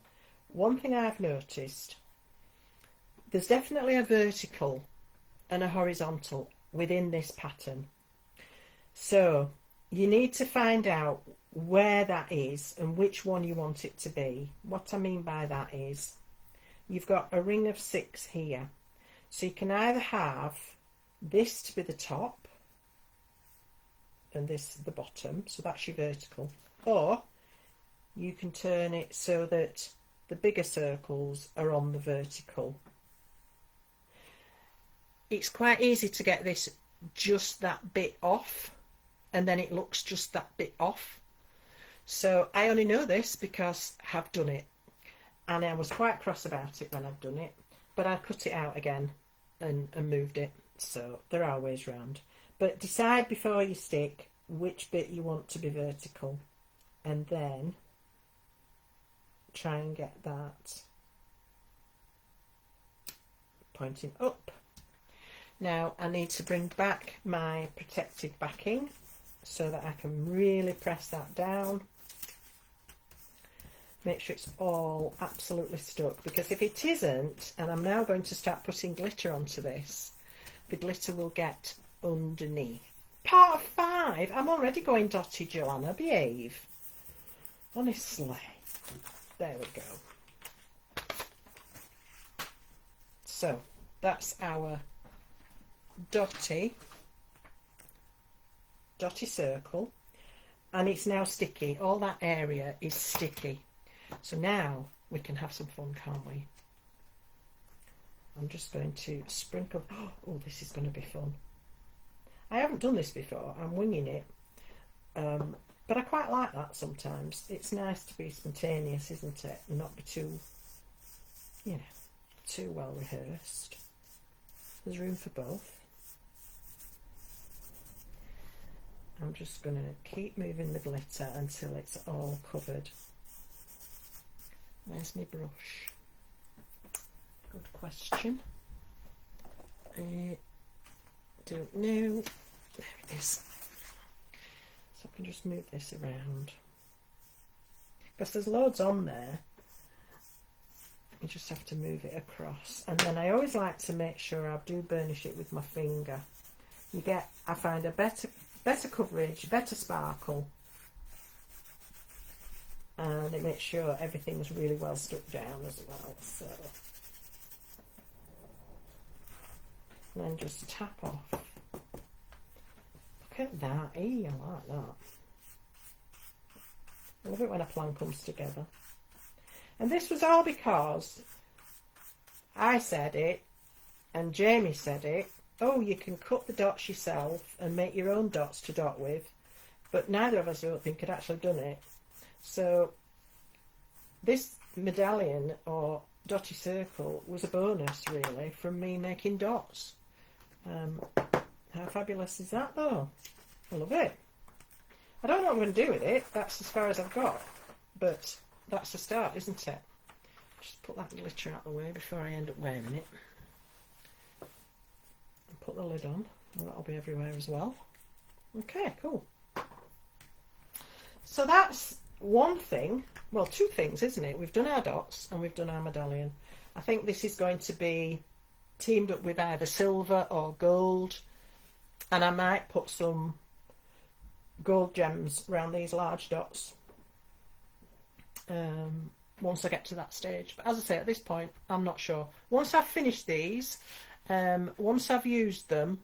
one thing I've noticed, there's definitely a vertical and a horizontal within this pattern. So you need to find out where that is and which one you want it to be. What I mean by that is you've got a ring of 6 here. So you can either have this to be the top and this the bottom, so that's your vertical, or you can turn it so that the bigger circles are on the vertical. It's quite easy to get this just that bit off and then it looks just that bit off. So I only know this because I've done it and I was quite cross about it when I've done it, but I cut it out again and moved it. So there are ways round, but decide before you stick which bit you want to be vertical and then try and get that pointing up. Now I need to bring back my protective backing so that I can really press that down. Make sure it's all absolutely stuck, because if it isn't, and I'm now going to start putting glitter onto this, the glitter will get underneath. Part 5. I'm already going dotty, Joanna. Behave. Honestly. There we go. So that's our dotty circle, and it's now sticky. All that area is sticky. So now we can have some fun, can't we? I'm just going to sprinkle. Oh, this is going to be fun. I haven't done this before. I'm winging it. But I quite like that sometimes. It's nice to be spontaneous, isn't it? And not be too, you know, too well rehearsed. There's room for both. I'm just going to keep moving the glitter until it's all covered. Where's my brush? Good question. I don't know. There it is. So I can just move this around. Because there's loads on there. You just have to move it across. And then I always like to make sure I do burnish it with my finger. You get, I find, a better coverage, better sparkle. And it makes sure everything's really well stuck down as well. So, and then just tap off. Look at that. Eee, I like that. I love it when a plan comes together. And this was all because I said it and Jamie said it. Oh, you can cut the dots yourself and make your own dots to dot with. But neither of us, I don't think, had actually done it. So this medallion or dotty circle was a bonus, really, from me making dots. How fabulous is that, though? I love it. I don't know what I'm going to do with it. That's as far as I've got. But that's the start, isn't it? Just put that glitter out of the way before I end up wearing it. And put the lid on. And that'll be everywhere as well. Okay, cool. So that's one thing. Well, two things, isn't it? We've done our dots and we've done our medallion. I think this is going to be teamed up with either silver or gold. And I might put some gold gems around these large dots once I get to that stage. But as I say, at this point, I'm not sure. Once I've finished these, once I've used them,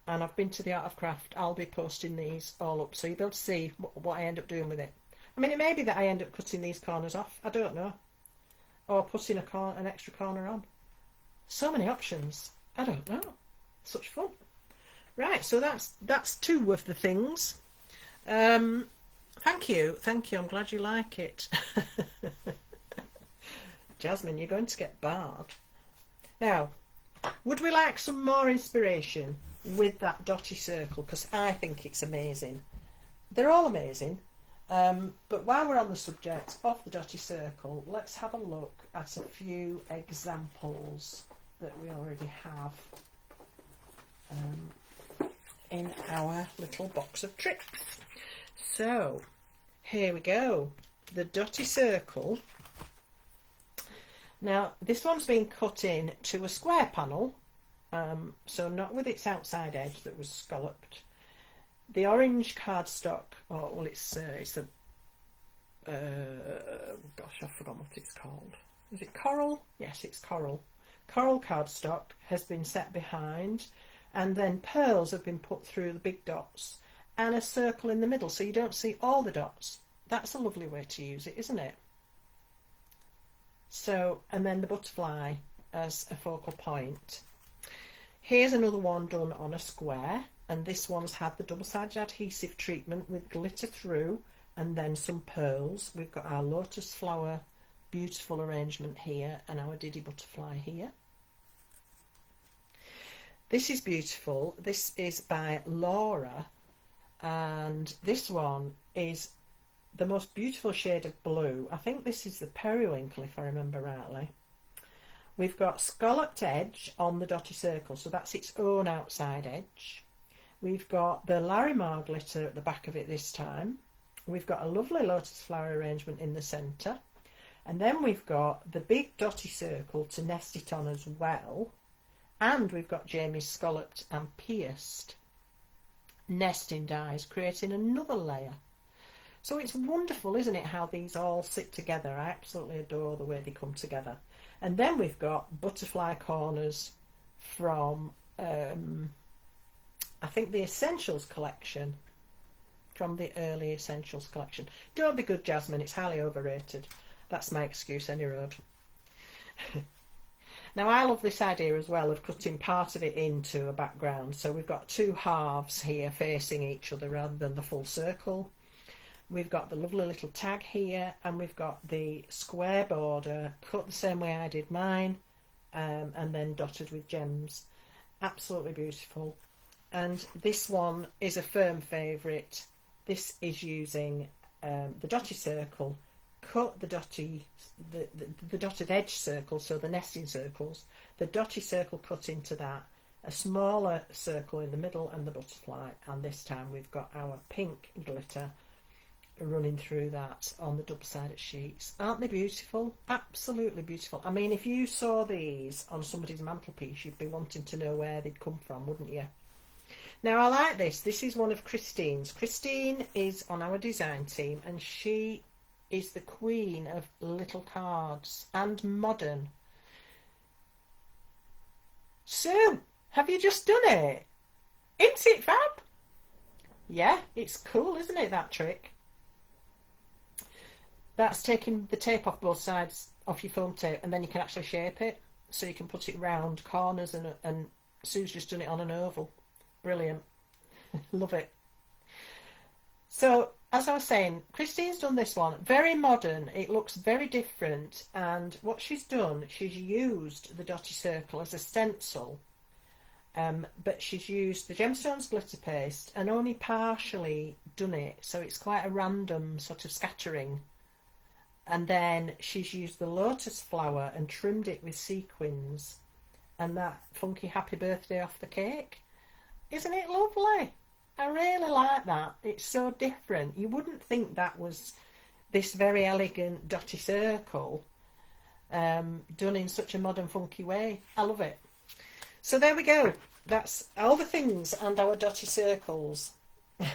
and I've been to the Art of Craft, I'll be posting these all up, so you'll be able to see what I end up doing with it. I mean, it may be that I end up cutting these corners off, I don't know, or putting an extra corner on. So many options. I don't know. Such fun. Right, so that's two of the things. Thank you. I'm glad you like it. Jasmine, you're going to get barred. Now, would we like some more inspiration with that dotty circle? Because I think it's amazing. They're all amazing. But while we're on the subject of the dotty circle, let's have a look at a few examples that we already have in our little box of tricks. So here we go, the dotty circle. Now this one's been cut in to a square panel, so not with its outside edge that was scalloped. The orange cardstock, oh well, it's a gosh, I've forgotten what it's called. Is it coral? Yes, it's coral. Coral cardstock has been set behind, and then pearls have been put through the big dots, and a circle in the middle, so you don't see all the dots. That's a lovely way to use it, isn't it? So, and then the butterfly as a focal point. Here's another one done on a square, and this one's had the double-sided adhesive treatment with glitter through and then some pearls. We've got our lotus flower beautiful arrangement here and our diddy butterfly here. This is beautiful. This is by Laura, and this one is the most beautiful shade of blue. I think this is the periwinkle, if I remember rightly. We've got scalloped edge on the dotty circle, so that's its own outside edge. We've got the Larimar glitter at the back of it this time. We've got a lovely lotus flower arrangement in the centre, and then we've got the big dotty circle to nest it on as well. And we've got Jamie's scalloped and pierced nesting dies, creating another layer. So it's wonderful, isn't it, how these all sit together. I absolutely adore the way they come together. And then we've got butterfly corners from, I think, the Essentials collection, from the early Essentials collection. Don't be good, Jasmine, it's highly overrated. That's my excuse, any road. Now, I love this idea as well of cutting part of it into a background. So we've got two halves here facing each other rather than the full circle. We've got the lovely little tag here, and we've got the square border cut the same way I did mine, and then dotted with gems. Absolutely beautiful. And this one is a firm favourite. This is using the dotty circle, cut the dotted edge circle, so the nesting circles, the dotty circle cut into that, a smaller circle in the middle, and the butterfly. And this time we've got our pink glitter running through that on the double-sided sheets. Aren't they beautiful? Absolutely beautiful. I mean, if you saw these on somebody's mantelpiece, you'd be wanting to know where they'd come from, wouldn't you? Now, I like this. This is one of Christine's. Christine is on our design team, and she is the queen of little cards and modern. Sue, have you just done it? Isn't it fab? Yeah, it's cool, isn't it, that trick? That's taking the tape off both sides of your foam tape, and then you can actually shape it, so you can put it round corners, and Sue's just done it on an oval. Brilliant. Love it. So, as I was saying, Christine's done this one. Very modern. It looks very different, and what she's done, she's used the dotty circle as a stencil, but she's used the Gemstones glitter paste and only partially done it, so it's quite a random sort of scattering. And then she's used the lotus flower and trimmed it with sequins and that funky happy birthday off the cake. Isn't it lovely? I really like that. It's so different. You wouldn't think that was this very elegant dotty circle done in such a modern funky way. I love it. So there we go. That's all the things and our dotty circles. I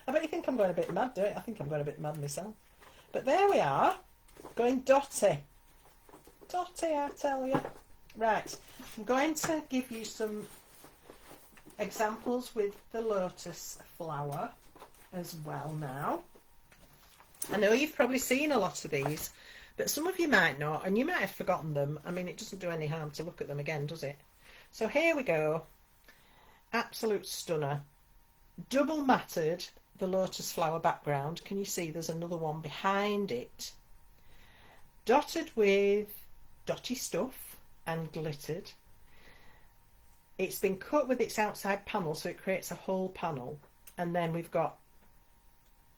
bet you think I'm going a bit mad, don't you? I think I'm going a bit mad myself. But there we are, going dotty. Dotty, I tell you. Right, I'm going to give you some examples with the lotus flower as well now. I know you've probably seen a lot of these, but some of you might not, and you might have forgotten them. I mean, it doesn't do any harm to look at them again, does it? So here we go. Absolute stunner. Double matted the lotus flower background. Can you see there's another one behind it? Dotted with dotty stuff and glittered. It's been cut with its outside panel, so it creates a whole panel. And then we've got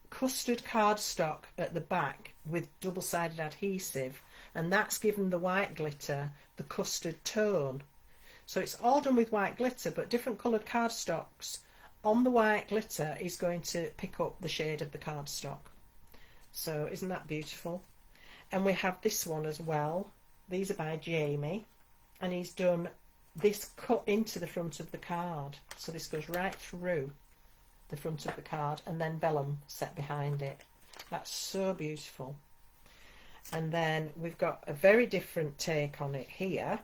custard cardstock at the back with double-sided adhesive, and that's given the white glitter the custard tone. So it's all done with white glitter, but different coloured cardstocks on the white glitter is going to pick up the shade of the cardstock. So isn't that beautiful? And we have this one as well. These are by Jamie, and he's done this cut into the front of the card. So this goes right through the front of the card, and then vellum set behind it. That's so beautiful. And then we've got a very different take on it here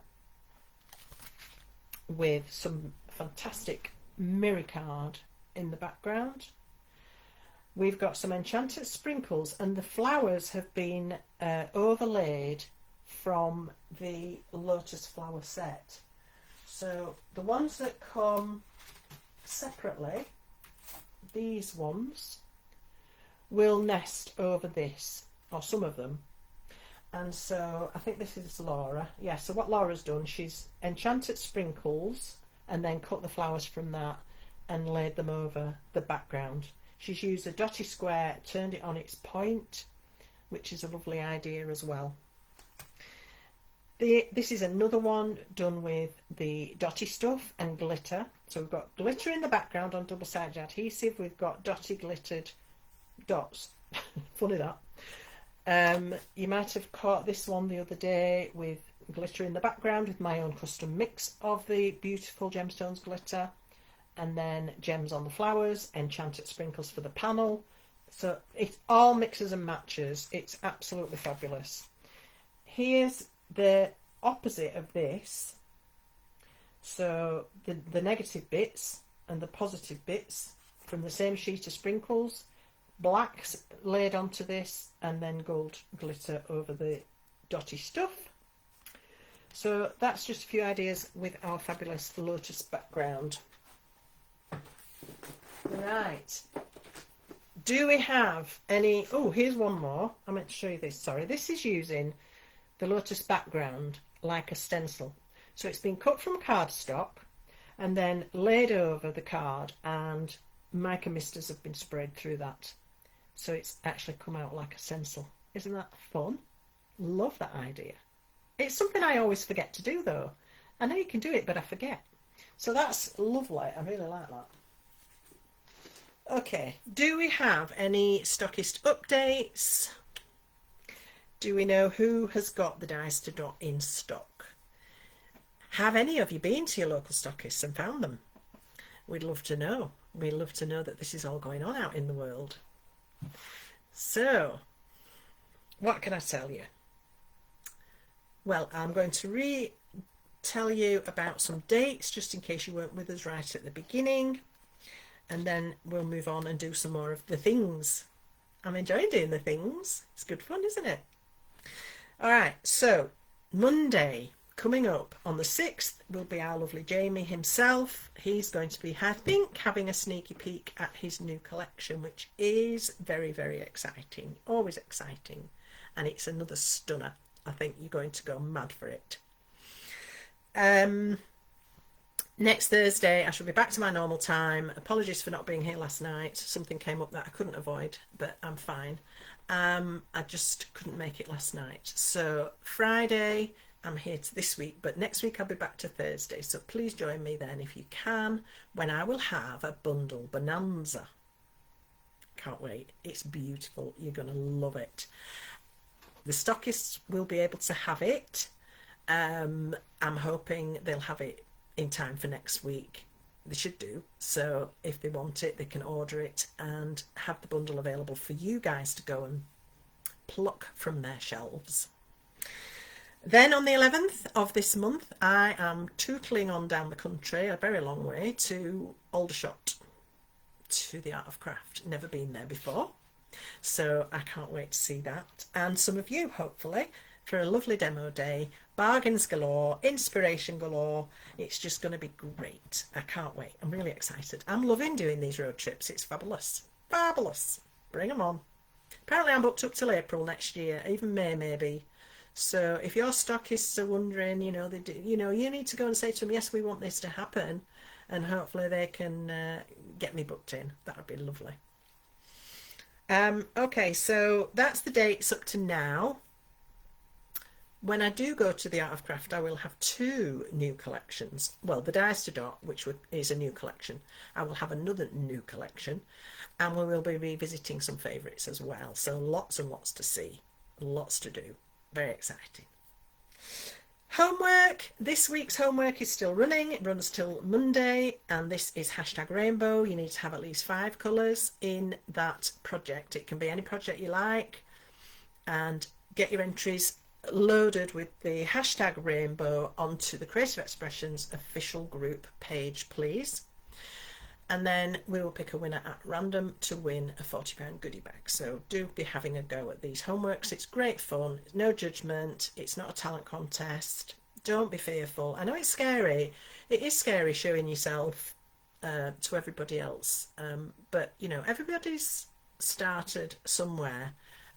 with some fantastic mirror card in the background. We've got some enchanted sprinkles, and the flowers have been overlaid from the lotus flower set. So the ones that come separately, these ones, will nest over this, or some of them. And so I think this is Laura. Yeah, so what Laura's done, she's enchanted sprinkles and then cut the flowers from that and laid them over the background. She's used a dotty square, turned it on its point, which is a lovely idea as well. This is another one done with the dotty stuff and glitter. So we've got glitter in the background on double-sided adhesive. We've got dotty glittered dots. Funny that. You might have caught this one the other day with glitter in the background with my own custom mix of the beautiful Gemstones glitter, and then gems on the flowers, enchanted sprinkles for the panel, So it all mixes and matches. It's absolutely fabulous. Here's the opposite of this. So the negative bits and the positive bits from the same sheet of sprinkles. Blacks laid onto this and then gold glitter over the dotty stuff. So that's just a few ideas with our fabulous lotus background. Right. Do we have any... Oh, here's one more. I meant to show you this. Sorry. This is using the lotus background like a stencil. So it's been cut from cardstock and then laid over the card, and mica misters have been sprayed through that. So it's actually come out like a stencil. Isn't that fun? Love that idea. It's something I always forget to do though. I know you can do it, but I forget. So that's lovely. I really like that. Okay, do we have any stockist updates? Do we know who has got the Dies to Dot in stock? Have any of you been to your local stockists and found them? We'd love to know. We'd love to know that this is all going on out in the world. So, what can I tell you? Well, I'm going to tell you about some dates just in case you weren't with us right at the beginning, and then we'll move on and do some more of the things. I'm enjoying doing the things. It's good fun, isn't it? All right, so Monday coming up on the 6th will be our lovely Jamie himself. He's going to be, I think, having a sneaky peek at his new collection, which is very, very exciting. Always exciting. And it's another stunner. I think you're going to go mad for it. Next Thursday, I shall be back to my normal time. Apologies for not being here last night. Something came up that I couldn't avoid, but I'm fine. I just couldn't make it last night. So Friday, I'm here to this week, but next week I'll be back to Thursday. So please join me then if you can, when I will have a bundle bonanza. Can't wait. It's beautiful. You're going to love it. The stockists will be able to have it. I'm hoping they'll have it in time for next week. They should do. So if they want it, they can order it and have the bundle available for you guys to go and pluck from their shelves. Then on the 11th of this month, I am tootling on down the country, a very long way, to Aldershot, to the Art of Craft. Never been there before. So I can't wait to see that. And some of you, hopefully, for a lovely demo day. Bargains galore, inspiration galore. It's just going to be great. I can't wait. I'm really excited. I'm loving doing these road trips. It's fabulous. Fabulous. Bring them on. Apparently I'm booked up till April next year, even May maybe. So if your stockists are wondering, you know, you need to go and say to them, yes, we want this to happen. And hopefully they can get me booked in. That would be lovely. Okay, so that's the dates up to now. When I do go to the Art of Craft, I will have 2 new collections. Well, the Dies to Dot, which is a new collection. I will have another new collection, and we will be revisiting some favourites as well. So lots and lots to see, lots to do. Very exciting. Homework. This week's homework is still running. It runs till Monday, and this is #rainbow. You need to have at least 5 colours in that project. It can be any project you like, and get your entries loaded with the #rainbow onto the Creative Expressions official group page, please. And then we will pick a winner at random to win a £40 goodie bag. So do be having a go at these homeworks. It's great fun. It's no judgment. It's not a talent contest. Don't be fearful. I know it's scary. It is scary showing yourself to everybody else. But, you know, everybody's started somewhere.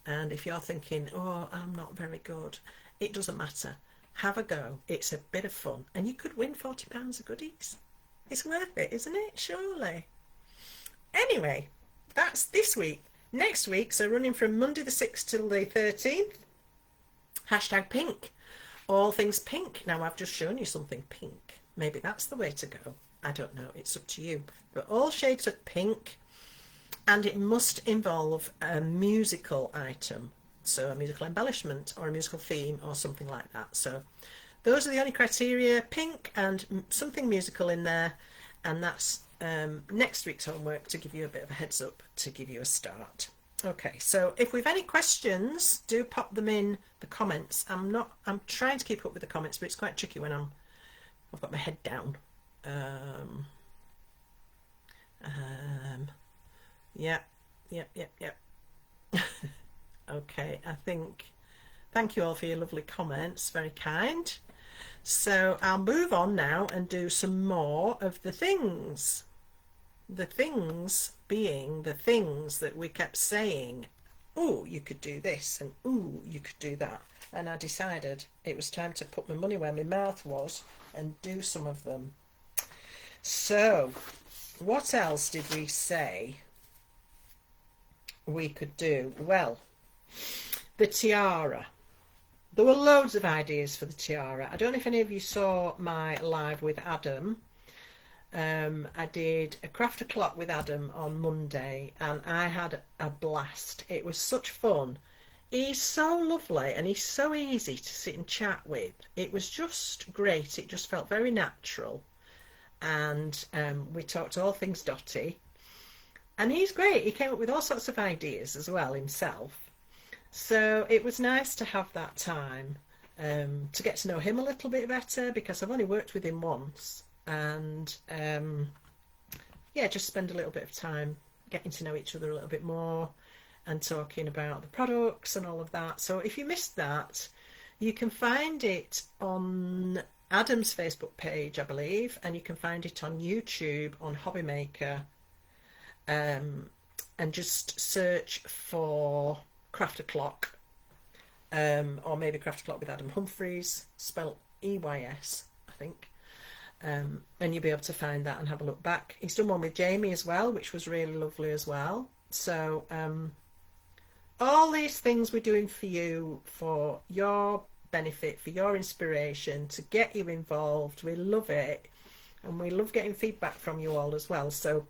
And if you're thinking, oh, I'm not very good, it doesn't matter. Have a go. It's a bit of fun. And you could win £40 of goodies. It's worth it, isn't it? Surely. Anyway, that's this week. Next week, so running from Monday the 6th till the 13th, #pink. All things pink. Now, I've just shown you something pink. Maybe that's the way to go. I don't know. It's up to you. But all shades of pink. And it must involve a musical item, so a musical embellishment or a musical theme or something like that. So those are the only criteria: pink and something musical in there. And that's next week's homework, to give you a bit of a heads up, to give you a start. Okay, so if we've any questions, do pop them in the comments. I'm trying to keep up with the comments, but it's quite tricky when I've got my head down. Yep, yep, yep, yep. Okay, I think, thank you all for your lovely comments, very kind. So I'll move on now and do some more of the things. The things being the things that we kept saying, oh, you could do this, and oh, you could do that. And I decided it was time to put my money where my mouth was and do some of them. So, what else did we say we could do? Well, the tiara. There were loads of ideas for the tiara. I don't know if any of you saw my live with Adam. I did a craft o'clock with Adam on Monday and I had a blast. It was such fun. He's so lovely and he's so easy to sit and chat with. It was just great. It just felt very natural. And we talked all things Dotty. And he's great. He came up with all sorts of ideas as well himself. So it was nice to have that time to get to know him a little bit better, because I've only worked with him once. And yeah, just spend a little bit of time getting to know each other a little bit more and talking about the products and all of that. So if you missed that, you can find it on Adam's Facebook page, I believe, and you can find it on YouTube on Hobby Maker, and just search for Craft O'Clock, or maybe Craft O'Clock with Adam Humphreys, spelled EYS, I think. And you'll be able to find that and have a look back. He's done one with Jamie as well, which was really lovely as well. So all these things we're doing for you, for your benefit, for your inspiration, to get you involved. We love it, and we love getting feedback from you all as well. So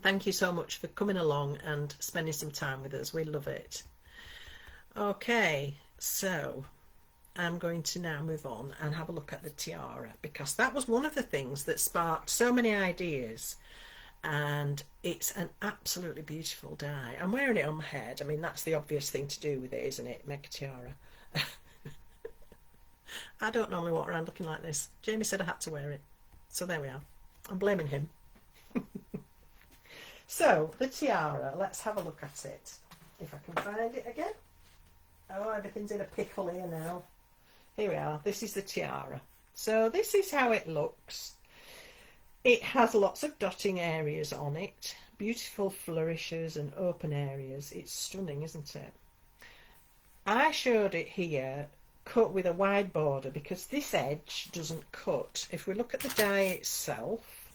thank you so much for coming along and spending some time with us. We love it. Okay, so I'm going to now move on and have a look at the tiara, because that was one of the things that sparked so many ideas, and it's an absolutely beautiful dye. I'm wearing it on my head. I mean, that's the obvious thing to do with it, isn't it? Make a tiara. I don't normally walk around looking like this. Jamie said I had to wear it, so there we are. I'm blaming him. So the tiara, let's have a look at it if I can find it again. Oh, everything's in a pickle here now. Here we are. This is the tiara. So this is how it looks. It has lots of dotting areas on it, beautiful flourishes and open areas. It's stunning, isn't it? I showed it here cut with a wide border because this edge doesn't cut. If we look at the die itself,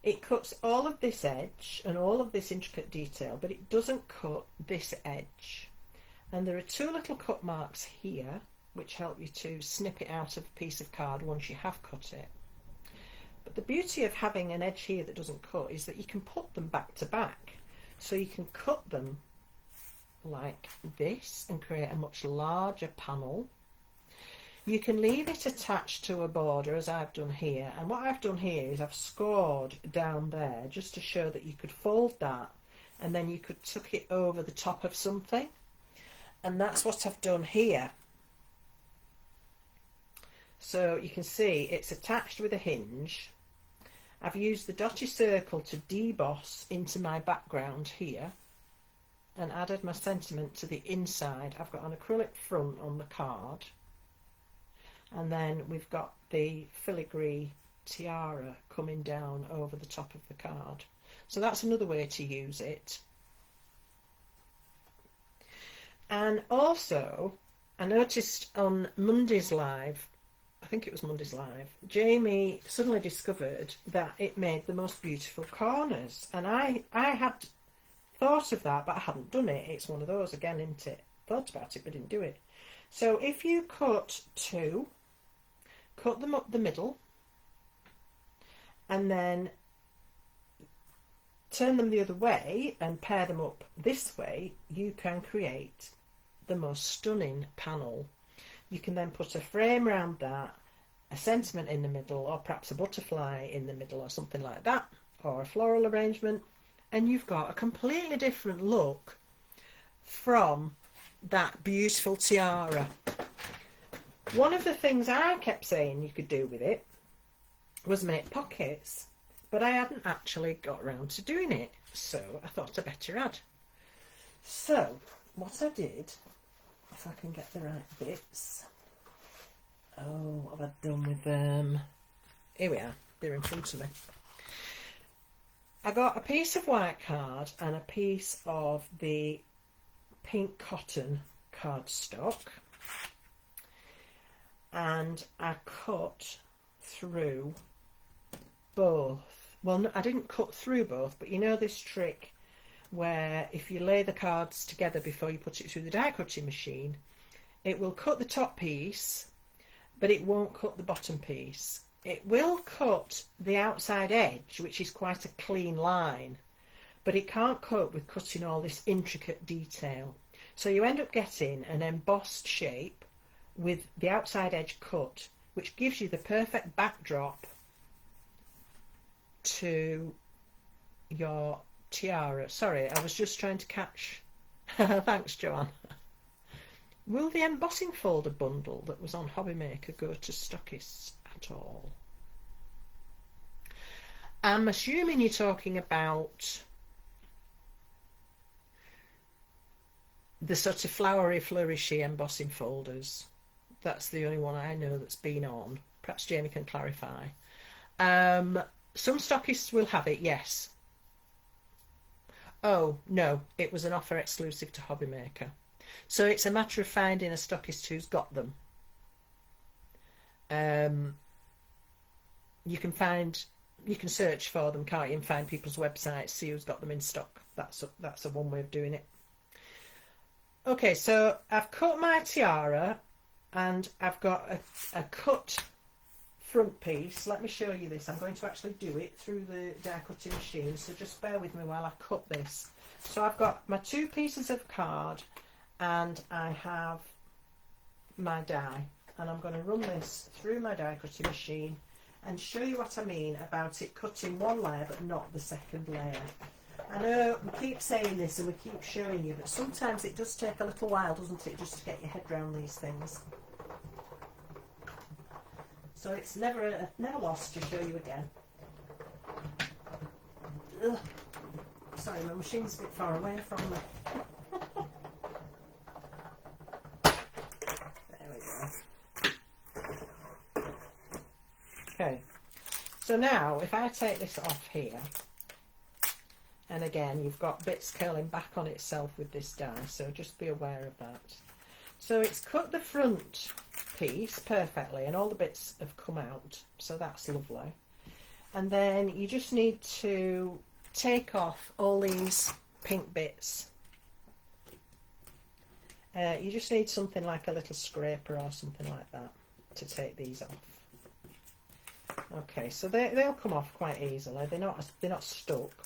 it cuts all of this edge and all of this intricate detail, but it doesn't cut this edge. And there are two little cut marks here which help you to snip it out of a piece of card once you have cut it. But the beauty of having an edge here that doesn't cut is that you can put them back to back. So you can cut them like this and create a much larger panel. You can leave it attached to a border, as I've done here, and what I've done here is I've scored down there just to show that you could fold that and then you could tuck it over the top of something, and that's what I've done here. So you can see it's attached with a hinge. I've used the dotty circle to deboss into my background here and added my sentiment to the inside. I've got an acrylic front on the card, and then we've got the filigree tiara coming down over the top of the card. So that's another way to use it. And also, I noticed on Monday's live, I think it was Monday's live, Jamie suddenly discovered that it made the most beautiful corners. And I had thought of that, but I hadn't done it. It's one of those again, isn't it? Thought about it, but didn't do it. So if you cut two, cut them up the middle, and then turn them the other way and pair them up this way, you can create the most stunning panel. You can then put a frame around that, a sentiment in the middle, or perhaps a butterfly in the middle or something like that, or a floral arrangement, and you've got a completely different look from that beautiful tiara. One of the things I kept saying you could do with it was make pockets, but I hadn't actually got around to doing it, so I thought I better add. So what I did, if I can get the right bits, oh, what have I done with them? Here we are, they're in front of me. I got a piece of white card and a piece of the pink cotton cardstock, and I cut through both. Well, no, I didn't cut through both, but you know this trick where if you lay the cards together before you put it through the die cutting machine, it will cut the top piece, but it won't cut the bottom piece. It will cut the outside edge, which is quite a clean line, but it can't cope with cutting all this intricate detail. So you end up getting an embossed shape with the outside edge cut, which gives you the perfect backdrop to your tiara. Sorry, I was just trying to catch. Thanks, Joanne. Will the embossing folder bundle that was on Hobbymaker go to stockists at all? I'm assuming you're talking about the sort of flowery, flourishy embossing folders. That's the only one I know that's been on. Perhaps Jamie can clarify. Some stockists will have it, yes. Oh, no, it was an offer exclusive to Hobbymaker. So it's a matter of finding a stockist who's got them. You can search for them, can't you, and find people's websites, see who's got them in stock. That's a one way of doing it. Okay, so I've cut my tiara and I've got a cut front piece. Let me show you this. I'm going to actually do it through the die cutting machine, so just bear with me while I cut this. So I've got my two pieces of card and I have my die, and I'm going to run this through my die cutting machine and show you what I mean about it cutting one layer but not the second layer. I know we keep saying this and we keep showing you, but sometimes it does take a little while, doesn't it, just to get your head around these things. So it's never lost to show you again. Ugh. Sorry, my machine's a bit far away from me. There we go. Okay, so now if I take this off here, and again you've got bits curling back on itself with this die, so just be aware of that. So it's cut the front piece perfectly and all the bits have come out, so that's lovely. And then you just need to take off all these pink bits. You just need something like a little scraper or something like that to take these off. Okay, so they'll come off quite easily. They're not stuck.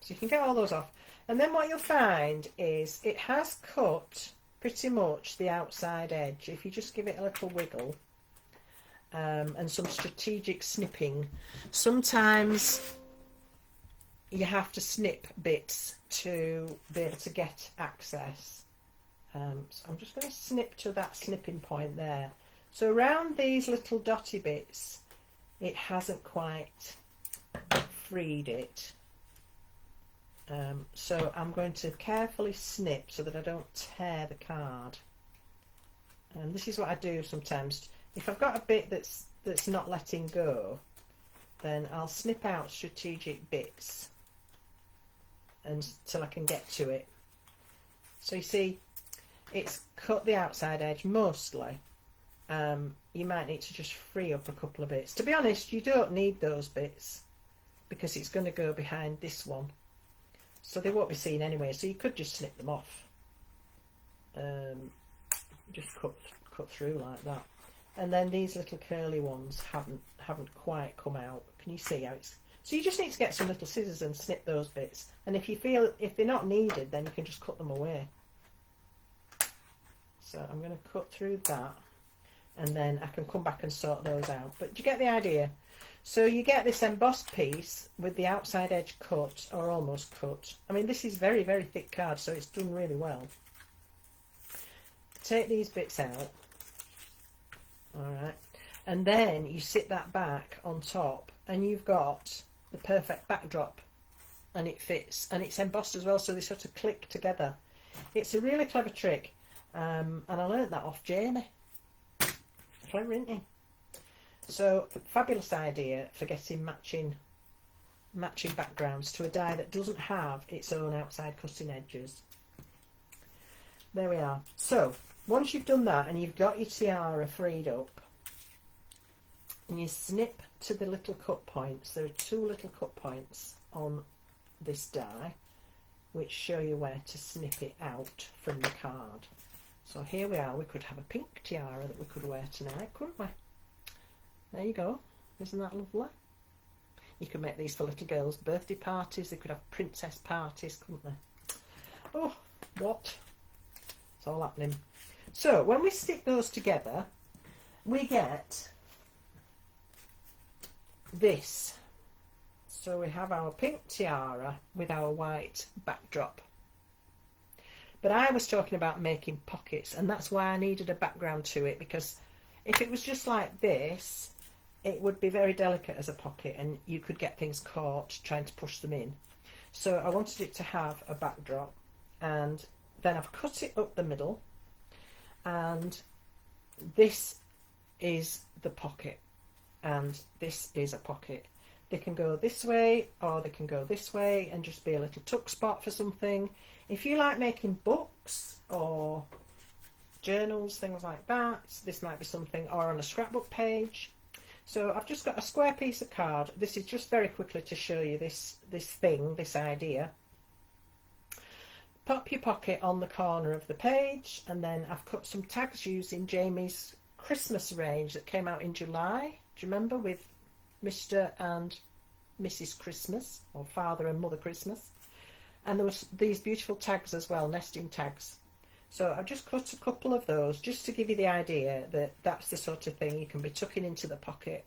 So you can get all those off. And then what you'll find is it has cut pretty much the outside edge. If you just give it a little wiggle and some strategic snipping. Sometimes you have to snip bits to be able to get access. So I'm just going to snip to that snipping point there. So around these little dotty bits, it hasn't quite freed it. So I'm going to carefully snip so that I don't tear the card. And this is what I do sometimes. If I've got a bit that's not letting go, then I'll snip out strategic bits until I can get to it. So you see, it's cut the outside edge mostly. You might need to just free up a couple of bits. To be honest, you don't need those bits because it's going to go behind this one. So they won't be seen anyway, so you could just snip them off. Just cut through like that. And then these little curly ones haven't quite come out. Can you see how it's... So you just need to get some little scissors and snip those bits. And if you feel, if they're not needed, then you can just cut them away. So I'm going to cut through that, and then I can come back and sort those out. But do you get the idea? So you get this embossed piece with the outside edge cut, or almost cut. I mean, this is very, very thick card, so it's done really well. Take these bits out. Alright. And then you sit that back on top, and you've got the perfect backdrop. And it fits. And it's embossed as well, so they sort of click together. It's a really clever trick. And I learnt that off Jamie. Clever, isn't he? So, fabulous idea for getting matching backgrounds to a die that doesn't have its own outside cutting edges. There we are. So, once you've done that and you've got your tiara freed up, and you snip to the little cut points, there are 2 little cut points on this die which show you where to snip it out from the card. So here we are. We could have a pink tiara that we could wear tonight, couldn't we? There you go. Isn't that lovely? You could make these for little girls' birthday parties. They could have princess parties, couldn't they? Oh, what? It's all happening. So when we stick those together, we get this. So we have our pink tiara with our white backdrop. But I was talking about making pockets, and that's why I needed a background to it, because if it was just like this, it would be very delicate as a pocket and you could get things caught trying to push them in. So I wanted it to have a backdrop, and then I've cut it up the middle, and this is the pocket, and this is a pocket. They can go this way or they can go this way and just be a little tuck spot for something. If you like making books or journals, things like that, this might be something, or on a scrapbook page. So I've just got a square piece of card. This is just very quickly to show you this idea. Pop your pocket on the corner of the page, and then I've cut some tags using Jamie's Christmas range that came out in July. Do you remember, with Mr. and Mrs. Christmas, or Father and Mother Christmas? And there was these beautiful tags as well, nesting tags. So I've just cut a couple of those just to give you the idea that that's the sort of thing you can be tucking into the pocket.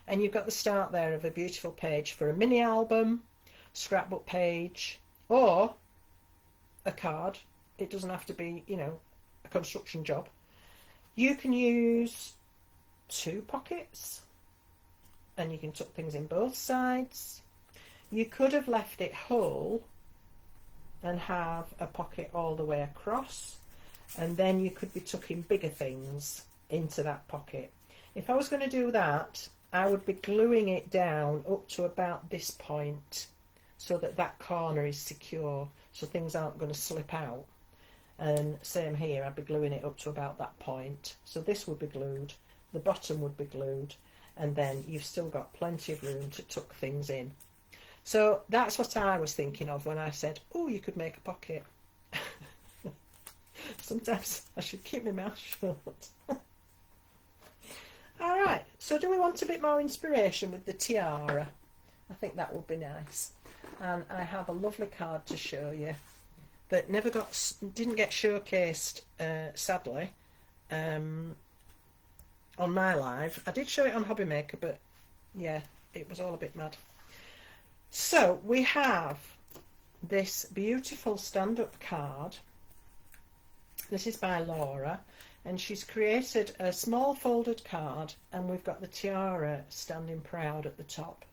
And you've got the start there of a beautiful page for a mini album, scrapbook page, or a card. It doesn't have to be, you know, a construction job. You can use 2 pockets, and you can tuck things in both sides. You could have left it whole and have a pocket all the way across, and then you could be tucking bigger things into that pocket. If I was going to do that, I would be gluing it down up to about this point so that that corner is secure, so things aren't going to slip out. And same here, I'd be gluing it up to about that point. So this would be glued, the bottom would be glued, and then you've still got plenty of room to tuck things in. So that's what I was thinking of when I said, oh, you could make a pocket. Sometimes I should keep my mouth shut. Alright, so do we want a bit more inspiration with the tiara? I think that would be nice. And I have a lovely card to show you that didn't get showcased, sadly, on my live. I did show it on Hobby Maker, but yeah, it was all a bit mad. So we have this beautiful stand-up card. This is by Laura, and she's created a small folded card, and we've got the tiara standing proud at the top.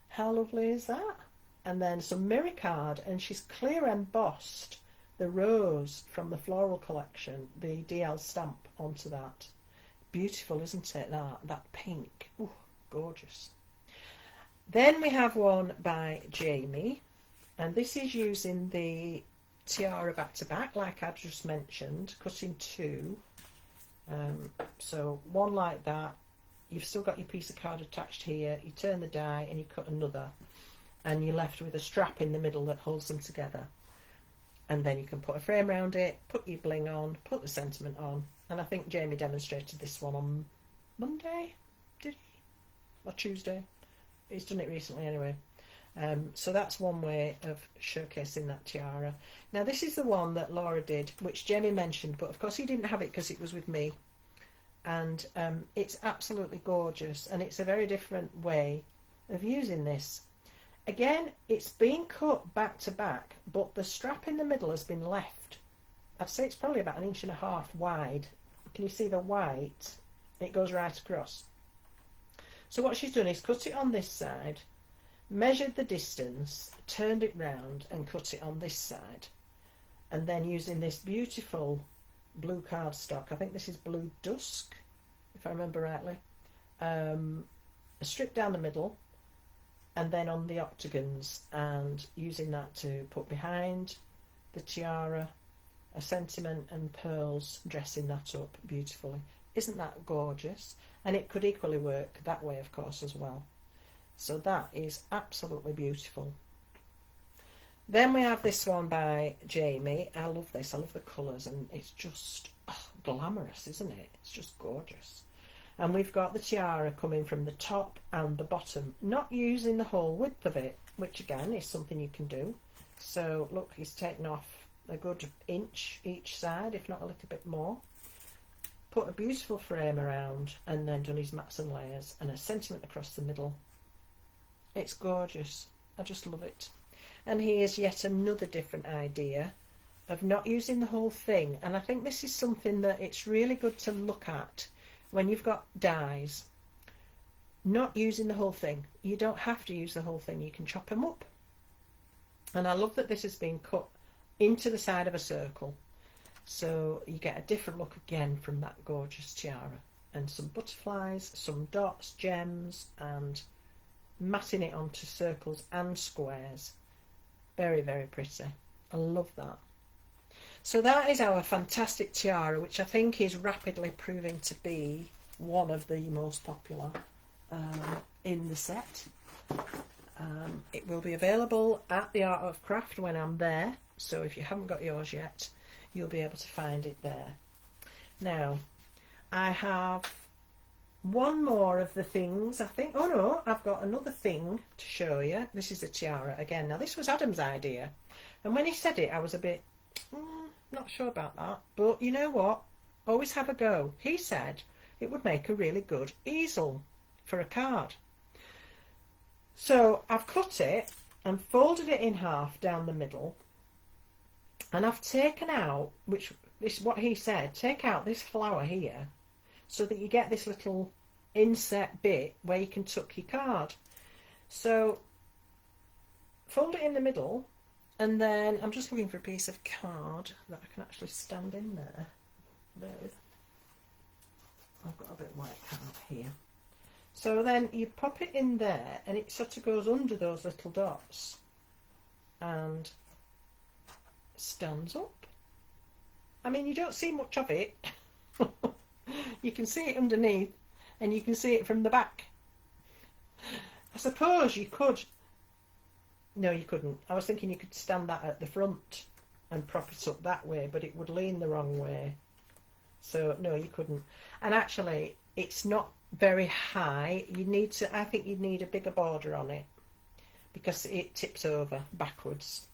How lovely is that? And then some mirror card, and she's clear embossed the rose from the floral collection, the DL stamp, onto that. Beautiful, isn't it? That pink. Ooh, gorgeous. Then we have one by Jamie, and this is using the tiara back to back, like I just mentioned, cutting 2. So one like that. You've still got your piece of card attached here. You turn the die and you cut another, and you're left with a strap in the middle that holds them together. And then you can put a frame around it, put your bling on, put the sentiment on. And I think Jamie demonstrated this one on Monday, did he? Or Tuesday? He's done it recently anyway. So that's one way of showcasing that tiara. Now this is the one that Laura did, which Jamie mentioned, but of course he didn't have it because it was with me. and it's absolutely gorgeous, and it's a very different way of using this. Again, it's been cut back to back, but the strap in the middle has been left. I'd say it's probably about 1.5 inches wide. Can you see the white? It goes right across. So what she's done is cut it on this side, measured the distance, turned it round and cut it on this side, and then using this beautiful blue cardstock, I think this is blue dusk if I remember rightly, a strip down the middle and then on the octagons, and using that to put behind the tiara, a sentiment and pearls, dressing that up beautifully. Isn't that gorgeous? And it could equally work that way of course as well. So that is absolutely beautiful. Then we have this one by Jamie. I love this. I love the colours, and it's just glamorous, isn't it? It's just gorgeous. And we've got the tiara coming from the top and the bottom, not using the whole width of it, which again is something you can do. So look, he's taken off a good inch each side, if not a little bit more. Put a beautiful frame around, and then done his mats and layers and a sentiment across the middle. It's gorgeous. I just love it. And here's yet another different idea of not using the whole thing. And I think this is something that it's really good to look at when you've got dies. Not using the whole thing. You don't have to use the whole thing. You can chop them up. And I love that this has been cut into the side of a circle. So you get a different look again from that gorgeous tiara. And some butterflies, some dots, gems, and matting it onto circles and squares. Very, very pretty. I love that. So that is our fantastic tiara, which I think is rapidly proving to be one of the most popular in the set. It will be available at the Art of Craft when I'm there, so if you haven't got yours yet, you'll be able to find it there. Now, I have one more of the things, I think. Oh no, I've got another thing to show you. This is a tiara again. Now this was Adam's idea, and when he said it I was a bit not sure about that, but you know what, always have a go. He said it would make a really good easel for a card. So I've cut it and folded it in half down the middle, and I've taken out, which is what he said, take out this flower here so that you get this little inset bit where you can tuck your card. So fold it in the middle, and then I'm just looking for a piece of card that I can actually stand in there with. I've got a bit of white card here. So then you pop it in there, and it sort of goes under those little dots and stands up. I mean, you don't see much of it. You can see it underneath, and you can see it from the back. I suppose you could. No, you couldn't. I was thinking you could stand that at the front and prop it up that way, but it would lean the wrong way. So no, you couldn't. And actually, it's not very high. You need to. I think you'd need a bigger border on it because it tips over backwards.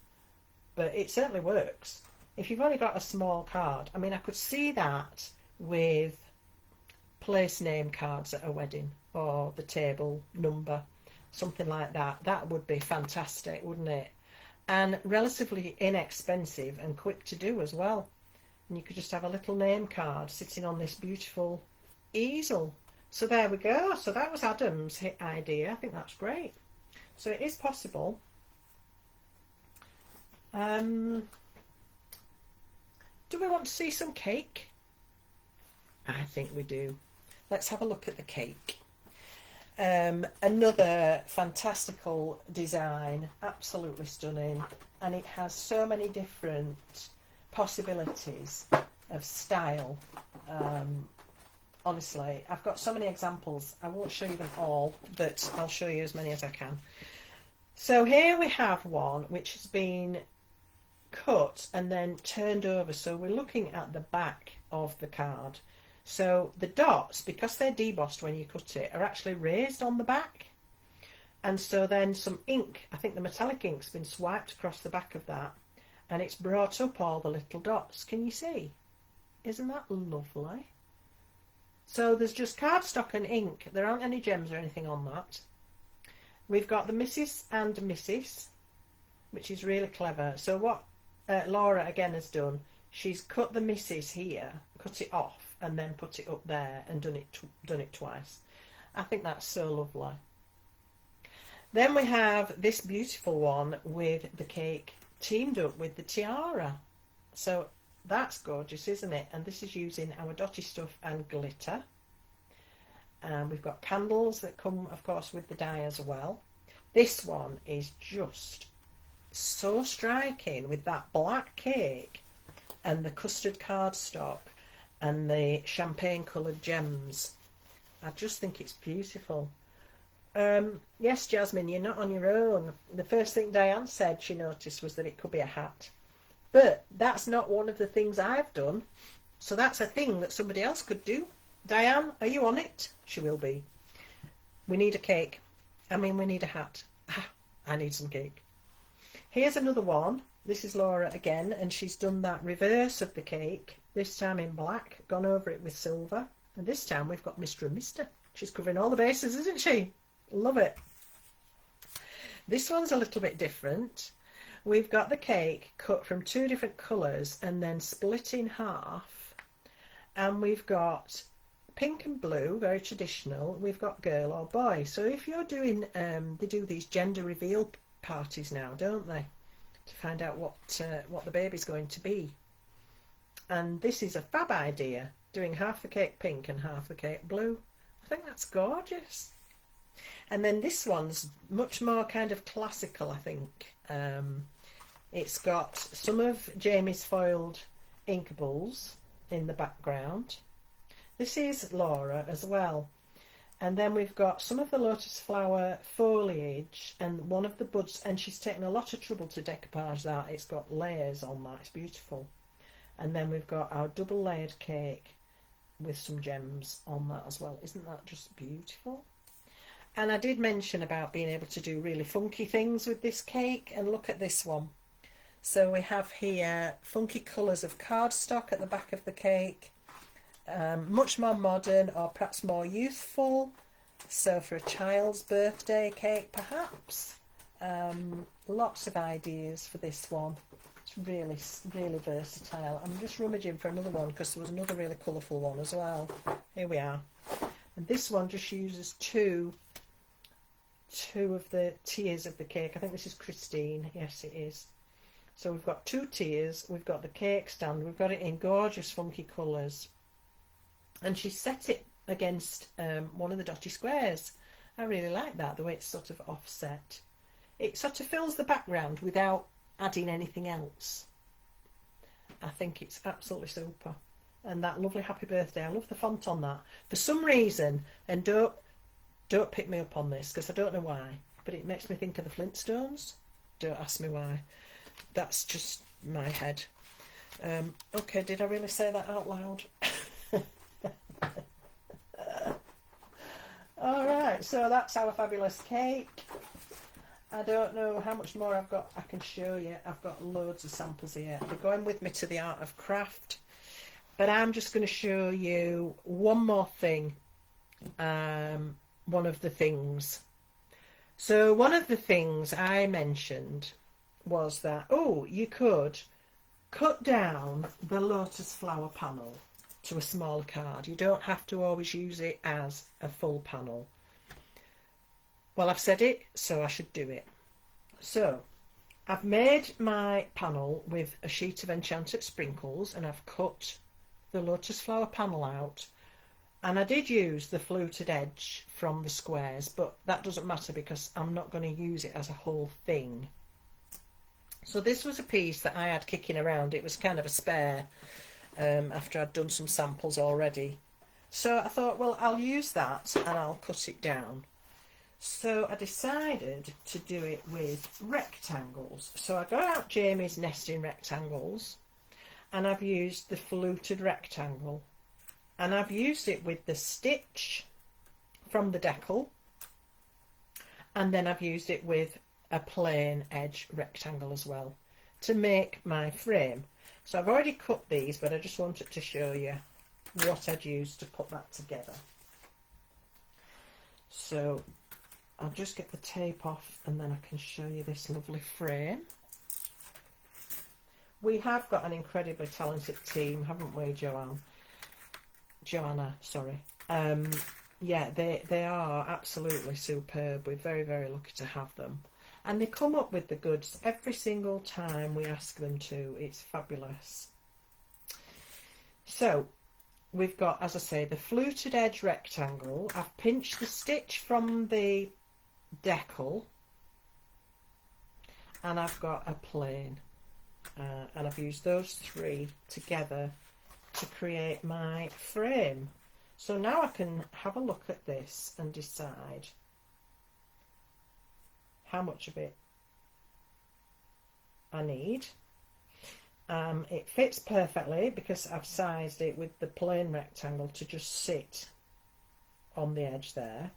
But it certainly works. If you've only got a small card, I mean, I could see that with place name cards at a wedding, or the table number, something like that. That would be fantastic, wouldn't it? And relatively inexpensive and quick to do as well. And you could just have a little name card sitting on this beautiful easel. So there we go. So that was Adam's idea. I think that's great. So it is possible. Do we want to see some cake? I think we do. Let's have a look at the cake. Another fantastical design, absolutely stunning, and it has so many different possibilities of style. Honestly, I've got so many examples. I won't show you them all, but I'll show you as many as I can. So here we have one which has been cut and then turned over, so we're looking at the back of the card. So the dots, because they're debossed when you cut it, are actually raised on the back, and so then some ink, I think the metallic ink's been swiped across the back of that, and it's brought up all the little dots. Can you see? Isn't that lovely? So there's just cardstock and ink. There aren't any gems or anything on that. We've got the Mrs. and Mrs., which is really clever. So what Laura again has done, she's cut the Mrs. here, cut it off, and then put it up there and done it twice. I think that's so lovely. Then we have this beautiful one with the cake teamed up with the tiara. So that's gorgeous, isn't it? And this is using our dotty stuff and glitter. And we've got candles that come, of course, with the die as well. This one is just so striking with that black cake and the custard cardstock and the champagne coloured gems. I just think it's beautiful. Yes, Jasmine, you're not on your own. The first thing Diane said she noticed was that it could be a hat. But that's not one of the things I've done. So that's a thing that somebody else could do. Diane, are you on it? She will be. We need a cake. I mean, we need a hat. I need some cake. Here's another one. This is Laura again, and she's done that reverse of the cake, this time in black, gone over it with silver. And this time we've got Mr. and Mr. She's covering all the bases, isn't she? Love it. This one's a little bit different. We've got the cake cut from two different colours and then split in half. And we've got pink and blue, very traditional. We've got girl or boy. So if you're doing, they do these gender reveal parties now, don't they? To find out what the baby's going to be. And this is a fab idea, doing half the cake pink and half the cake blue. I think that's gorgeous. And then this one's much more kind of classical, I think. It's got some of Jamie's foiled inkables in the background. This is Laura as well. And then we've got some of the lotus flower foliage and one of the buds, and she's taken a lot of trouble to decoupage that. It's got layers on that, it's beautiful. And then we've got our double layered cake with some gems on that as well. Isn't that just beautiful? And I did mention about being able to do really funky things with this cake, and look at this one. So we have here funky colours of cardstock at the back of the cake, much more modern or perhaps more youthful, so for a child's birthday cake perhaps. Lots of ideas for this one. It's really, really versatile. I'm just rummaging for another one because there was another really colourful one as well. Here we are. And this one just uses two of the tiers of the cake. I think this is Christine. Yes, it is. So we've got two tiers. We've got the cake stand. We've got it in gorgeous funky colours. And she set it against one of the dotty squares. I really like that, the way it's sort of offset. It sort of fills the background without adding anything else. I think it's absolutely super. And that lovely happy birthday, I love the font on that. For some reason, and don't pick me up on this because I don't know why, but it makes me think of the Flintstones. Don't ask me why. That's just my head. Okay, did I really say that out loud? Alright, so that's our fabulous cake. I don't know how much more I've got I can show you. I've got loads of samples here. They're going with me to the art of craft. But I'm just going to show you one more thing. One of the things. So one of the things I mentioned was that, you could cut down the lotus flower panel to a smaller card. You don't have to always use it as a full panel. Well, I've said it, so I should do it. So I've made my panel with a sheet of Enchanted Sprinkles, and I've cut the lotus flower panel out, and I did use the fluted edge from the squares, but that doesn't matter because I'm not going to use it as a whole thing. So this was a piece that I had kicking around. It was kind of a spare after I'd done some samples already. So I thought, well, I'll use that and I'll cut it down. So I decided to do it with rectangles. So I got out Jamie's nesting rectangles, and I've used the fluted rectangle, and I've used it with the stitch from the decal, and then I've used it with a plain edge rectangle as well to make my frame. So I've already cut these, but I just wanted to show you what I'd use to put that together. So I'll just get the tape off and then I can show you this lovely frame. We have got an incredibly talented team, haven't we, Joanna, sorry. Yeah, they are absolutely superb. We're very, very lucky to have them. And they come up with the goods every single time we ask them to. It's fabulous. So we've got, as I say, the fluted edge rectangle. I've pinched the stitch from the decal, and I've got a plain, and I've used those three together to create my frame. So now I can have a look at this and decide how much of it I need. It fits perfectly because I've sized it with the plain rectangle to just sit on the edge there.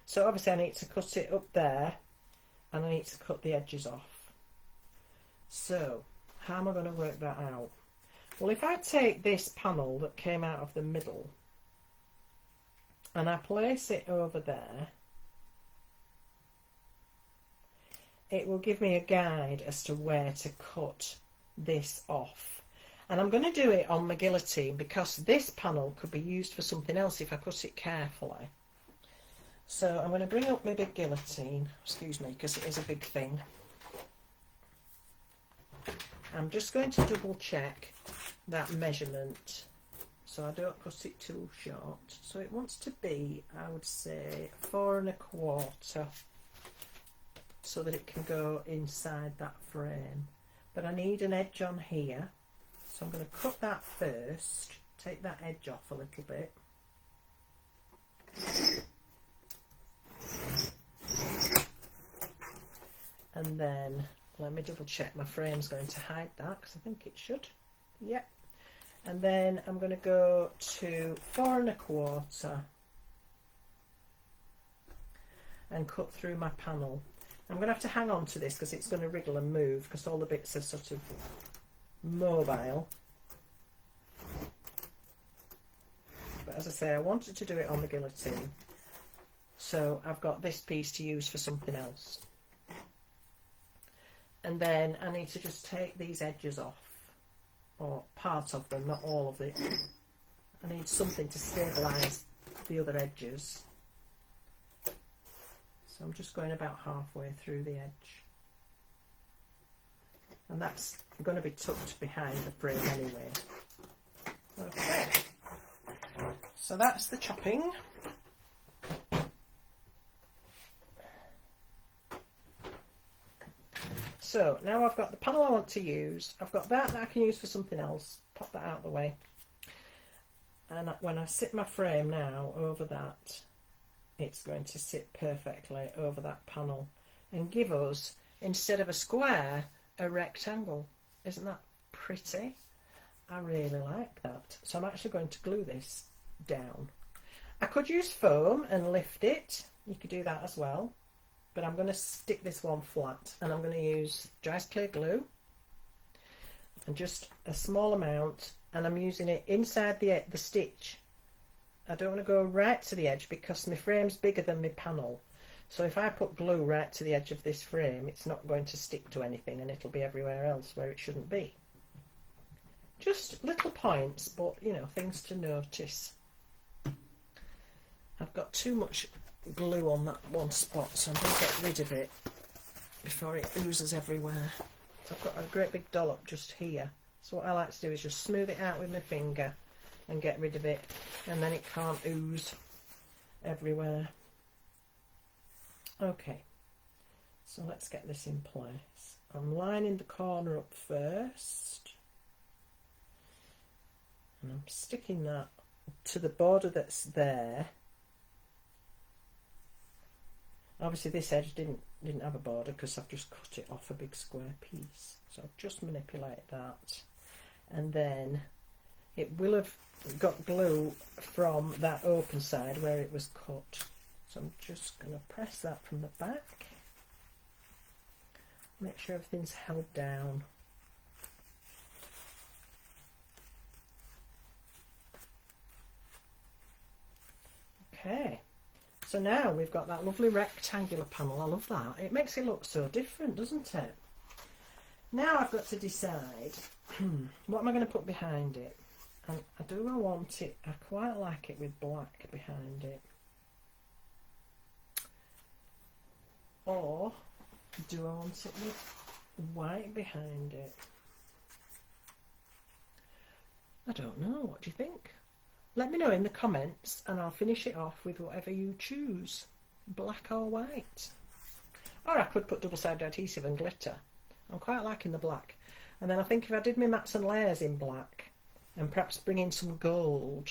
So obviously I need to cut it up there and I need to cut the edges off. So how am I going to work that out? Well, if I take this panel that came out of the middle and I place it over there, it will give me a guide as to where to cut this off. And I'm going to do it on my guillotine because this panel could be used for something else if I cut it carefully. So I'm going to bring up my big guillotine, excuse me, because it is a big thing. I'm just going to double check that measurement so I don't cut it too short. So it wants to be, I would say, 4 1/4, so that it can go inside that frame. But I need an edge on here, so I'm going to cut that first, take that edge off a little bit. And then let me double check my frame's going to hide that, because I think it should. Yep. And then I'm going to go to 4 1/4 and cut through my panel. I'm going to have to hang on to this because it's going to wriggle and move because all the bits are sort of mobile. But as I say, I wanted to do it on the guillotine, so I've got this piece to use for something else. And then I need to just take these edges off, or part of them, not all of it. I need something to stabilise the other edges. So I'm just going about halfway through the edge. And that's going to be tucked behind the frame anyway. Okay. So that's the chopping. So now I've got the panel I want to use. I've got that I can use for something else. Pop that out of the way. And when I sit my frame now over that, it's going to sit perfectly over that panel and give us, instead of a square, a rectangle. Isn't that pretty? I really like that. So I'm actually going to glue this down. I could use foam and lift it. You could do that as well. But I'm going to stick this one flat, and I'm going to use dry clear glue and just a small amount, and I'm using it inside the stitch. I don't want to go right to the edge because my frame's bigger than my panel. So if I put glue right to the edge of this frame, it's not going to stick to anything and it'll be everywhere else where it shouldn't be. Just little points, but you know, things to notice. I've got too much glue on that one spot, so I'm going to get rid of it before it oozes everywhere. So I've got a great big dollop just here. So what I like to do is just smooth it out with my finger and get rid of it, and then it can't ooze everywhere. Okay, so let's get this in place. I'm lining the corner up first, and I'm sticking that to the border that's there. Obviously this edge didn't have a border because I've just cut it off a big square piece, so I'll just manipulate that, and then it will have got glue from that open side where it was cut. So I'm just going to press that from the back. Make sure everything's held down. Okay, so now we've got that lovely rectangular panel. I love that. It makes it look so different, doesn't it? Now I've got to decide what am I going to put behind it. And I want it, I quite like it with black behind it. Or do I want it with white behind it? I don't know, what do you think? Let me know in the comments and I'll finish it off with whatever you choose, black or white. Or I could put double-sided adhesive and glitter. I'm quite liking the black. And then I think if I did my mats and layers in black and perhaps bring in some gold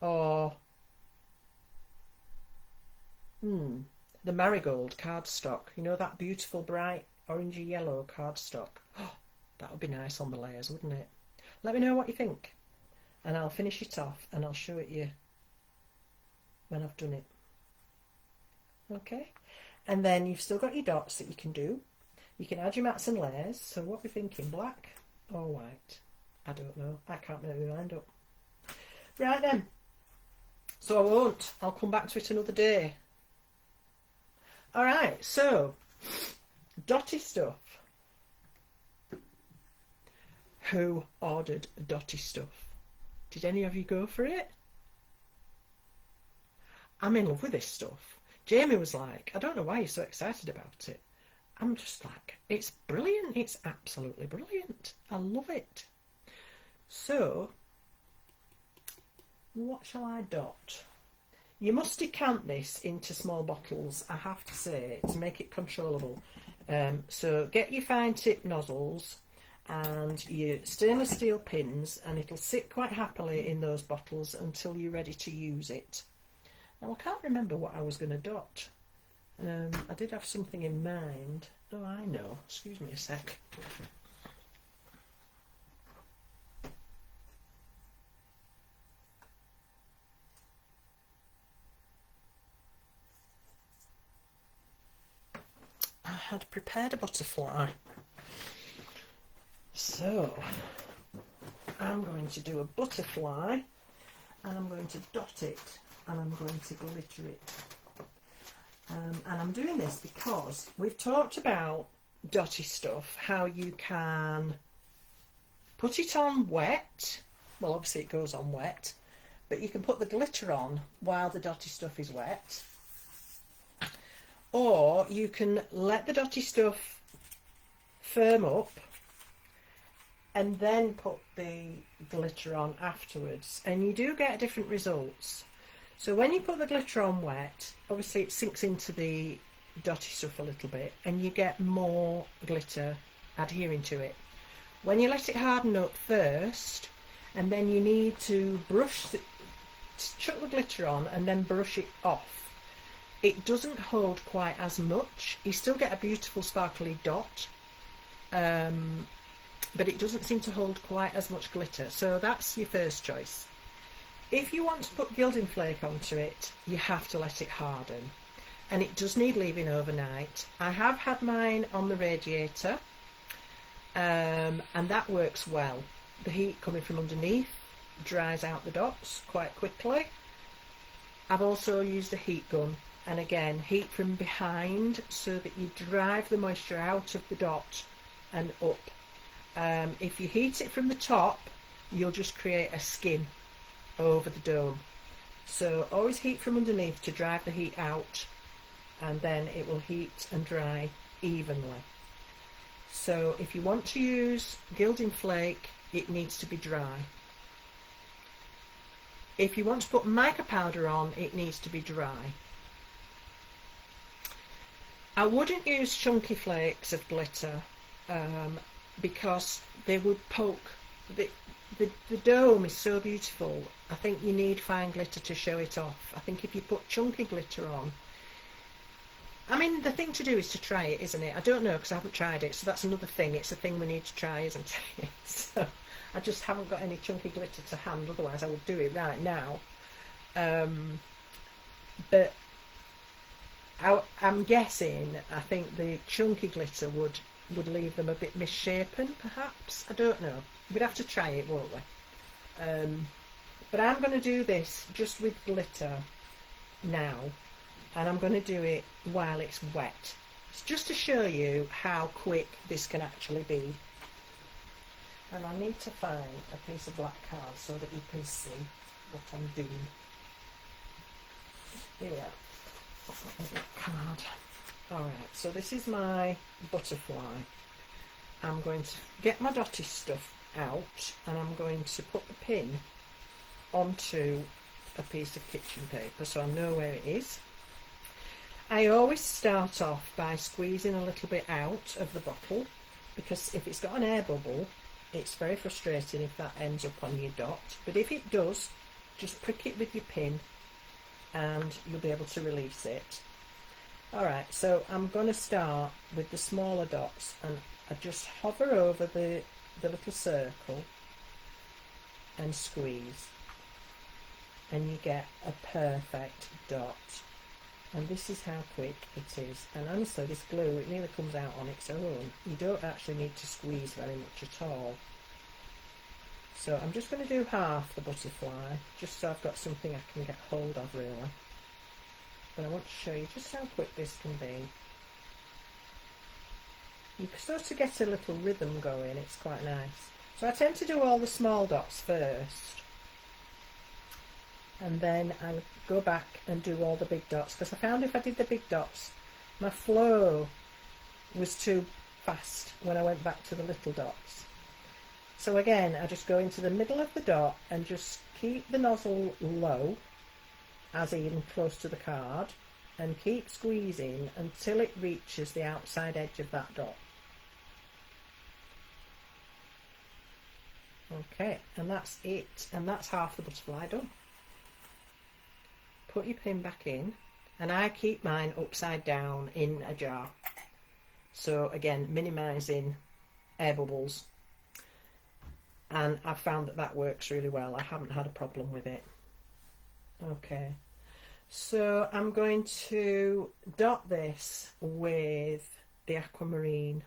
or the marigold cardstock, you know, that beautiful bright orangey yellow cardstock. Oh, that would be nice on the layers, wouldn't it? Let me know what you think and I'll finish it off and I'll show it you when I've done it. Okay, and then you've still got your dots that you can do. You can add your mats and layers. So what we're thinking, black or white? I don't know, I can't make my mind up. Right then, so I won't, I'll come back to it another day. Alright, so dotty stuff. Who ordered dotty stuff? Did any of you go for it? I'm in love with this stuff. Jamie was like, I don't know why you're so excited about it. I'm just like, it's brilliant. It's absolutely brilliant. I love it. So, what shall I dot? You must decant this into small bottles, I have to say, to make it controllable. So get your fine tip nozzles and your stainless steel pins, and it'll sit quite happily in those bottles until you're ready to use it. Now I can't remember what I was going to dot. I did have something in mind. Oh, I know. Excuse me a sec. I had prepared a butterfly. So, I'm going to do a butterfly and I'm going to dot it and I'm going to glitter it. And I'm doing this because we've talked about dotty stuff, how you can put it on wet. Well, obviously it goes on wet, but you can put the glitter on while the dotty stuff is wet. Or you can let the dotty stuff firm up and then put the glitter on afterwards, and you do get different results. So when you put the glitter on wet, obviously it sinks into the dotty stuff a little bit and you get more glitter adhering to it. When you let it harden up first, and then you need to chuck the glitter on and then brush it off, it doesn't hold quite as much. You still get a beautiful sparkly dot, but it doesn't seem to hold quite as much glitter. So that's your first choice. If you want to put gilding flake onto it, you have to let it harden, and it does need leaving overnight. I have had mine on the radiator, and that works well. The heat coming from underneath dries out the dots quite quickly. I've also used a heat gun, and again, heat from behind so that you drive the moisture out of the dot and up. If you heat it from the top, you'll just create a skin over the dome. So always heat from underneath to drive the heat out, and then it will heat and dry evenly. So if you want to use gilding flake, it needs to be dry. If you want to put mica powder on, it needs to be dry. I wouldn't use chunky flakes of glitter because they would poke. The dome is so beautiful. I think you need fine glitter to show it off. I think if you put chunky glitter on, I mean, the thing to do is to try it, isn't it? I don't know because I haven't tried it, so that's another thing. It's a thing we need to try, isn't it? So I just haven't got any chunky glitter to hand, otherwise I would do it right now. But I'm guessing, I think the chunky glitter would leave them a bit misshapen, perhaps. I don't know. We'd have to try it, won't we? But I'm going to do this just with glitter, now, and I'm going to do it while it's wet. It's just to show you how quick this can actually be. And I need to find a piece of black card so that you can see what I'm doing. Here we are. Black card. Alright, so this is my butterfly. I'm going to get my dotty stuff out and I'm going to put the pin onto a piece of kitchen paper so I know where it is. I always start off by squeezing a little bit out of the bottle, because if it's got an air bubble, it's very frustrating if that ends up on your dot. But if it does, just prick it with your pin and you'll be able to release it. Alright, so I'm going to start with the smaller dots, and I just hover over the little circle and squeeze, and you get a perfect dot. And this is how quick it is. And honestly, this glue, it nearly comes out on its own. You don't actually need to squeeze very much at all. So I'm just going to do half the butterfly, just so I've got something I can get hold of really. But I want to show you just how quick this can be. You can start to get a little rhythm going, it's quite nice. So I tend to do all the small dots first, and then I'll go back and do all the big dots, because I found if I did the big dots, my flow was too fast when I went back to the little dots. So again, I just go into the middle of the dot and just keep the nozzle low, as in close to the card, and keep squeezing until it reaches the outside edge of that dot. Okay, and that's it, and that's half the butterfly done. Put your pin back in, and I keep mine upside down in a jar, so again minimising air bubbles, and I've found that that works really well. I haven't had a problem with it. Okay, so I'm going to dot this with the aquamarine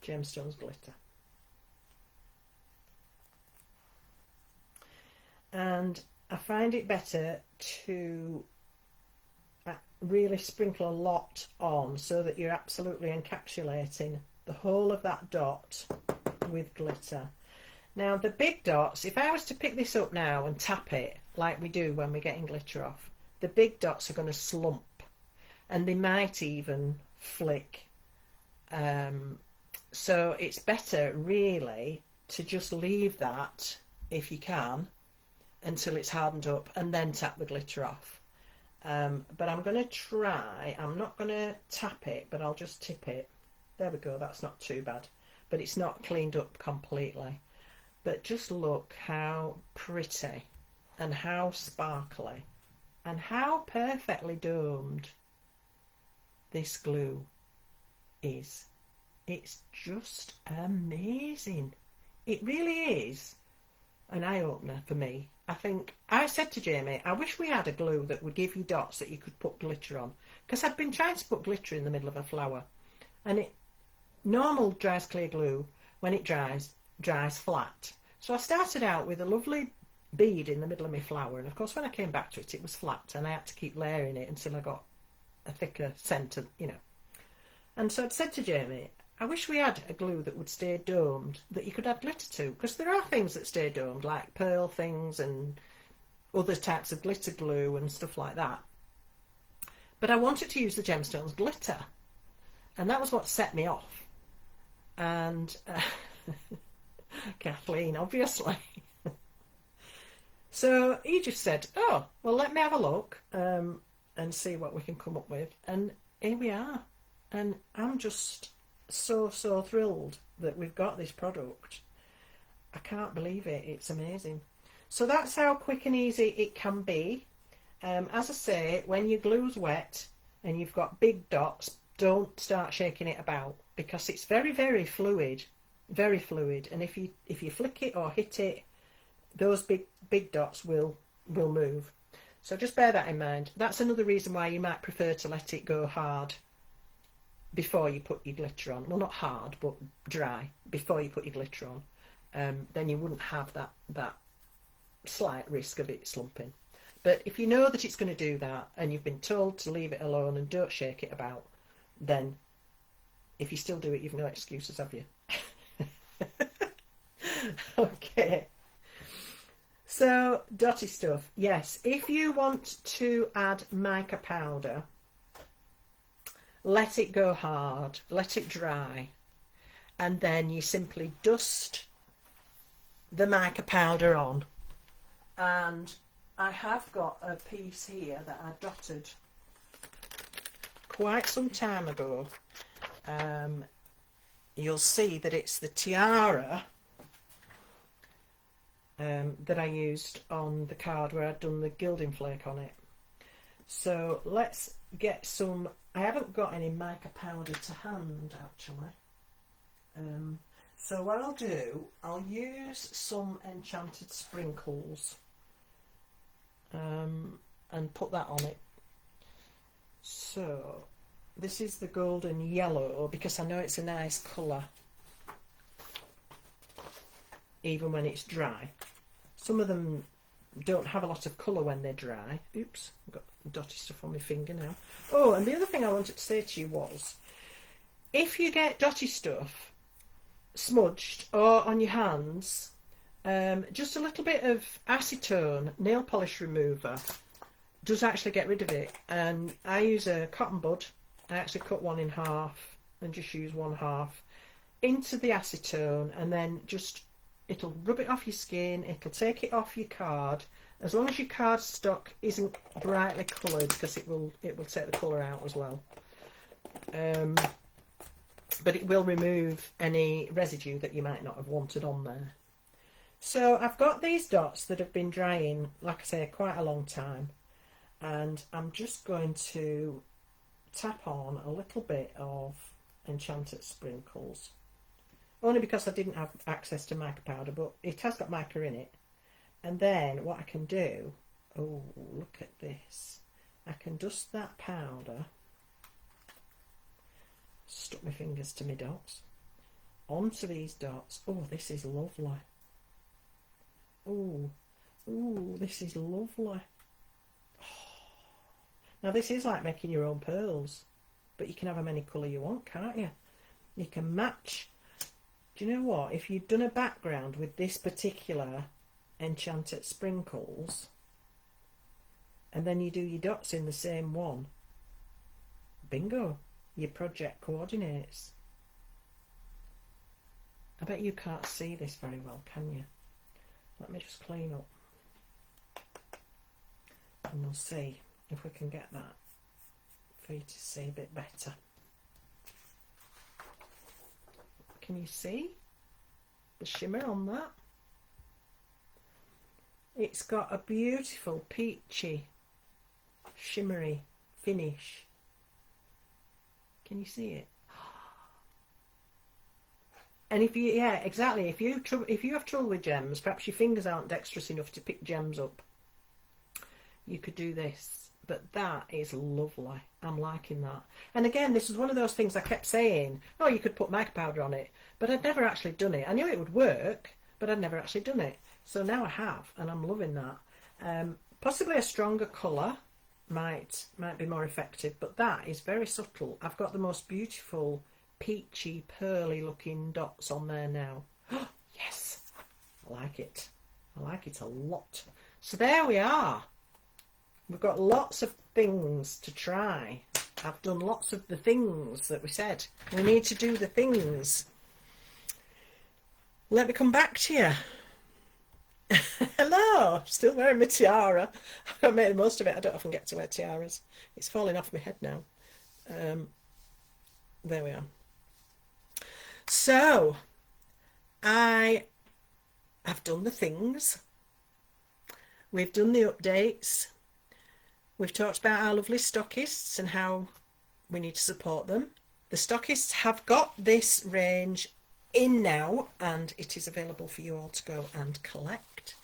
gemstones glitter, and I find it better to really sprinkle a lot on so that you're absolutely encapsulating the whole of that dot with glitter. Now the big dots, if I was to pick this up now and tap it like we do when we're getting glitter off, the big dots are going to slump and they might even flick. So it's better really to just leave that, if you can, until it's hardened up and then tap the glitter off. But I'm going to try, I'm not going to tap it, but I'll just tip it. There we go, that's not too bad, but it's not cleaned up completely. But just look how pretty and how sparkly and how perfectly domed this glue is. It's just amazing. It really is an eye-opener for me. I think I said to Jamie, I wish we had a glue that would give you dots that you could put glitter on, because I've been trying to put glitter in the middle of a flower, and normal dries clear glue, when it dries flat. So I started out with a lovely bead in the middle of my flower, and of course when I came back to it, it was flat, and I had to keep layering it until I got a thicker centre, you know. And so I'd said to Jamie, I wish we had a glue that would stay domed, that you could add glitter to, because there are things that stay domed, like pearl things and other types of glitter glue and stuff like that. But I wanted to use the gemstones glitter, and that was what set me off. And Kathleen, obviously. So he just said, oh, well, let me have a look and see what we can come up with. And here we are. And I'm just so thrilled that we've got this product. I can't believe it. It's amazing. So that's how quick and easy it can be. As I say, when your glue's wet and you've got big dots, don't start shaking it about, because it's very fluid, and if you flick it or hit it, those big dots will move. So just bear that in mind. That's another reason why you might prefer to let it go hard before you put your glitter on. Well, not hard, but dry before you put your glitter on. Then you wouldn't have that slight risk of it slumping. But if you know that it's going to do that and you've been told to leave it alone and don't shake it about, then if you still do it, you've no excuses, have you? Okay. So, dotty stuff. Yes, if you want to add mica powder, let it go hard, let it dry, and then you simply dust the mica powder on. And I have got a piece here that I dotted quite some time ago. You'll see that it's the tiara that I used on the card where I'd done the gilding flake on it. So let's get some. I haven't got any mica powder to hand actually. So what I'll do, I'll use some enchanted sprinkles and put that on it. So this is the golden yellow because I know it's a nice colour even when it's dry. Some of them don't have a lot of colour when they're dry. Oops, I've got dotty stuff on my finger now. Oh, and the other thing I wanted to say to you was, if you get dotty stuff smudged or on your hands, just a little bit of acetone nail polish remover does actually get rid of it. And I use a cotton bud. I actually cut one in half and just use one half into the acetone, and then just it'll rub it off your skin, it'll take it off your card, as long as your cardstock isn't brightly coloured, because it will take the colour out as well. But it will remove any residue that you might not have wanted on there. So I've got these dots that have been drying, like I say, quite a long time, and I'm just going to tap on a little bit of enchanted sprinkles, only because I didn't have access to mica powder, but it has got mica in it. And then what I can do, oh, look at this, I can dust that powder, stuck my fingers to my dots, onto these dots. Oh, this is lovely. Oh, this is lovely. Now this is like making your own pearls, but you can have them any colour you want, can't you? You can match. Do you know what? If you'd done a background with this particular enchanted sprinkles, and then you do your dots in the same one, bingo, your project coordinates. I bet you can't see this very well, can you? Let me just clean up and we'll see if we can get that for you to see a bit better. Can you see the shimmer on that? It's got a beautiful peachy shimmery finish. Can you see it? And if you, yeah, exactly, if you have trouble with gems, perhaps your fingers aren't dexterous enough to pick gems up, you could do this. But that is lovely. I'm liking that. And again, this is one of those things I kept saying, oh, you could put mica powder on it, but I'd never actually done it. I knew it would work, but I'd never actually done it. So now I have, and I'm loving that. Possibly a stronger colour might be more effective, but that is very subtle. I've got the most beautiful peachy, pearly looking dots on there now. Yes, I like it. I like it a lot. So there we are. We've got lots of things to try. I've done lots of the things that we said. We need to do the things. Let me come back to you. Hello, still wearing my tiara. I've made the most of it. I don't often get to wear tiaras. It's falling off my head now. There we are. So, I have done the things. We've done the updates. We've talked about our lovely stockists and how we need to support them. The stockists have got this range in now, and it is available for you all to go and collect.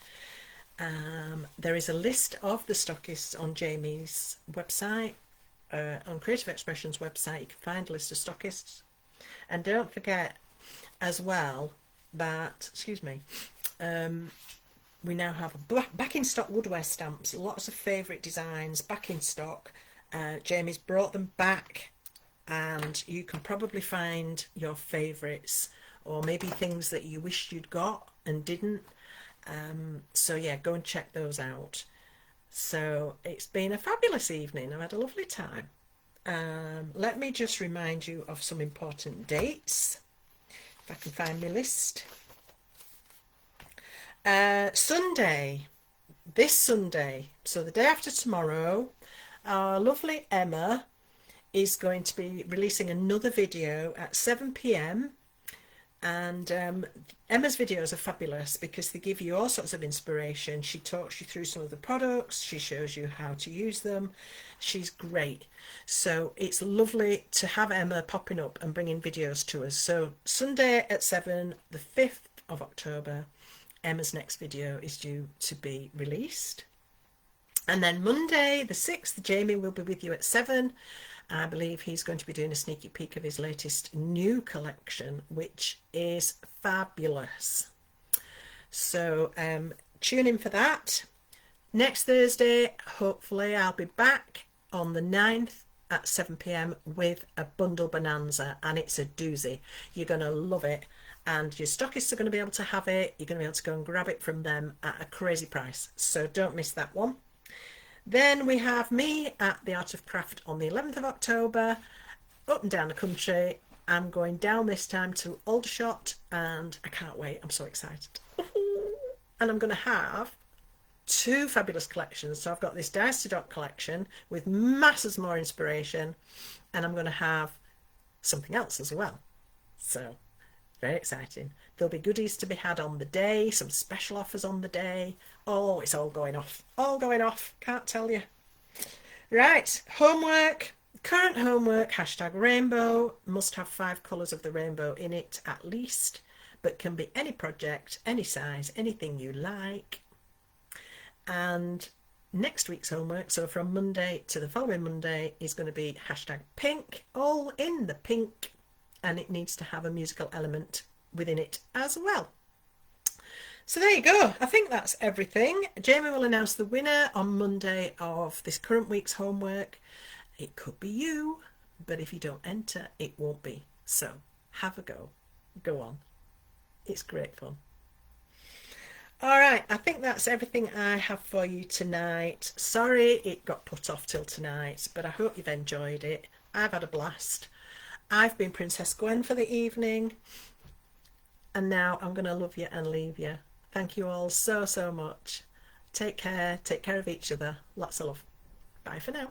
There is a list of the stockists on Jamie's website, on Creative Expressions website. You can find a list of stockists. And don't forget as well that, excuse me, we now have back in stock woodware stamps, lots of favourite designs back in stock. Jamie's brought them back, and you can probably find your favourites, or maybe things that you wished you'd got and didn't. So yeah, go and check those out. So it's been a fabulous evening. I've had a lovely time. Let me just remind you of some important dates, if I can find my list. Sunday, this Sunday, so the day after tomorrow, our lovely Emma is going to be releasing another video at 7 p.m. and Emma's videos are fabulous because they give you all sorts of inspiration. She talks you through some of the products, she shows you how to use them. She's great. So it's lovely to have Emma popping up and bringing videos to us. So Sunday at 7, the 5th of October, Emma's next video is due to be released. And then Monday the 6th, Jamie will be with you at 7. I believe he's going to be doing a sneaky peek of his latest new collection, which is fabulous. So tune in for that. Next Thursday, hopefully I'll be back on the 9th at 7 p.m. with a bundle bonanza, and it's a doozy. You're going to love it, and your stockists are going to be able to have it. You're going to be able to go and grab it from them at a crazy price, so don't miss that one. Then we have me at the Art of Craft on the 11th of October, up and down the country. I'm going down this time to Aldershot, and I can't wait. I'm so excited. And I'm going to have 2 fabulous collections. So I've got this Dice to Dot collection with masses more inspiration, and I'm going to have something else as well. So very exciting. There'll be goodies to be had on the day, some special offers on the day. Oh, it's all going off. All going off. Can't tell you. Right, homework. Current homework, hashtag rainbow. Must have 5 colours of the rainbow in it at least, but can be any project, any size, anything you like. And next week's homework, so from Monday to the following Monday, is going to be hashtag pink, all in the pink, and it needs to have a musical element within it as well. So there you go. I think that's everything. Jamie will announce the winner on Monday of this current week's homework. It could be you, but if you don't enter, it won't be. So have a go. Go on. It's great fun. All right, I think that's everything I have for you tonight. Sorry it got put off till tonight, but I hope you've enjoyed it. I've had a blast. I've been Princess Gwen for the evening, and now I'm going to love you and leave you. Thank you all so, so much. Take care of each other. Lots of love. Bye for now.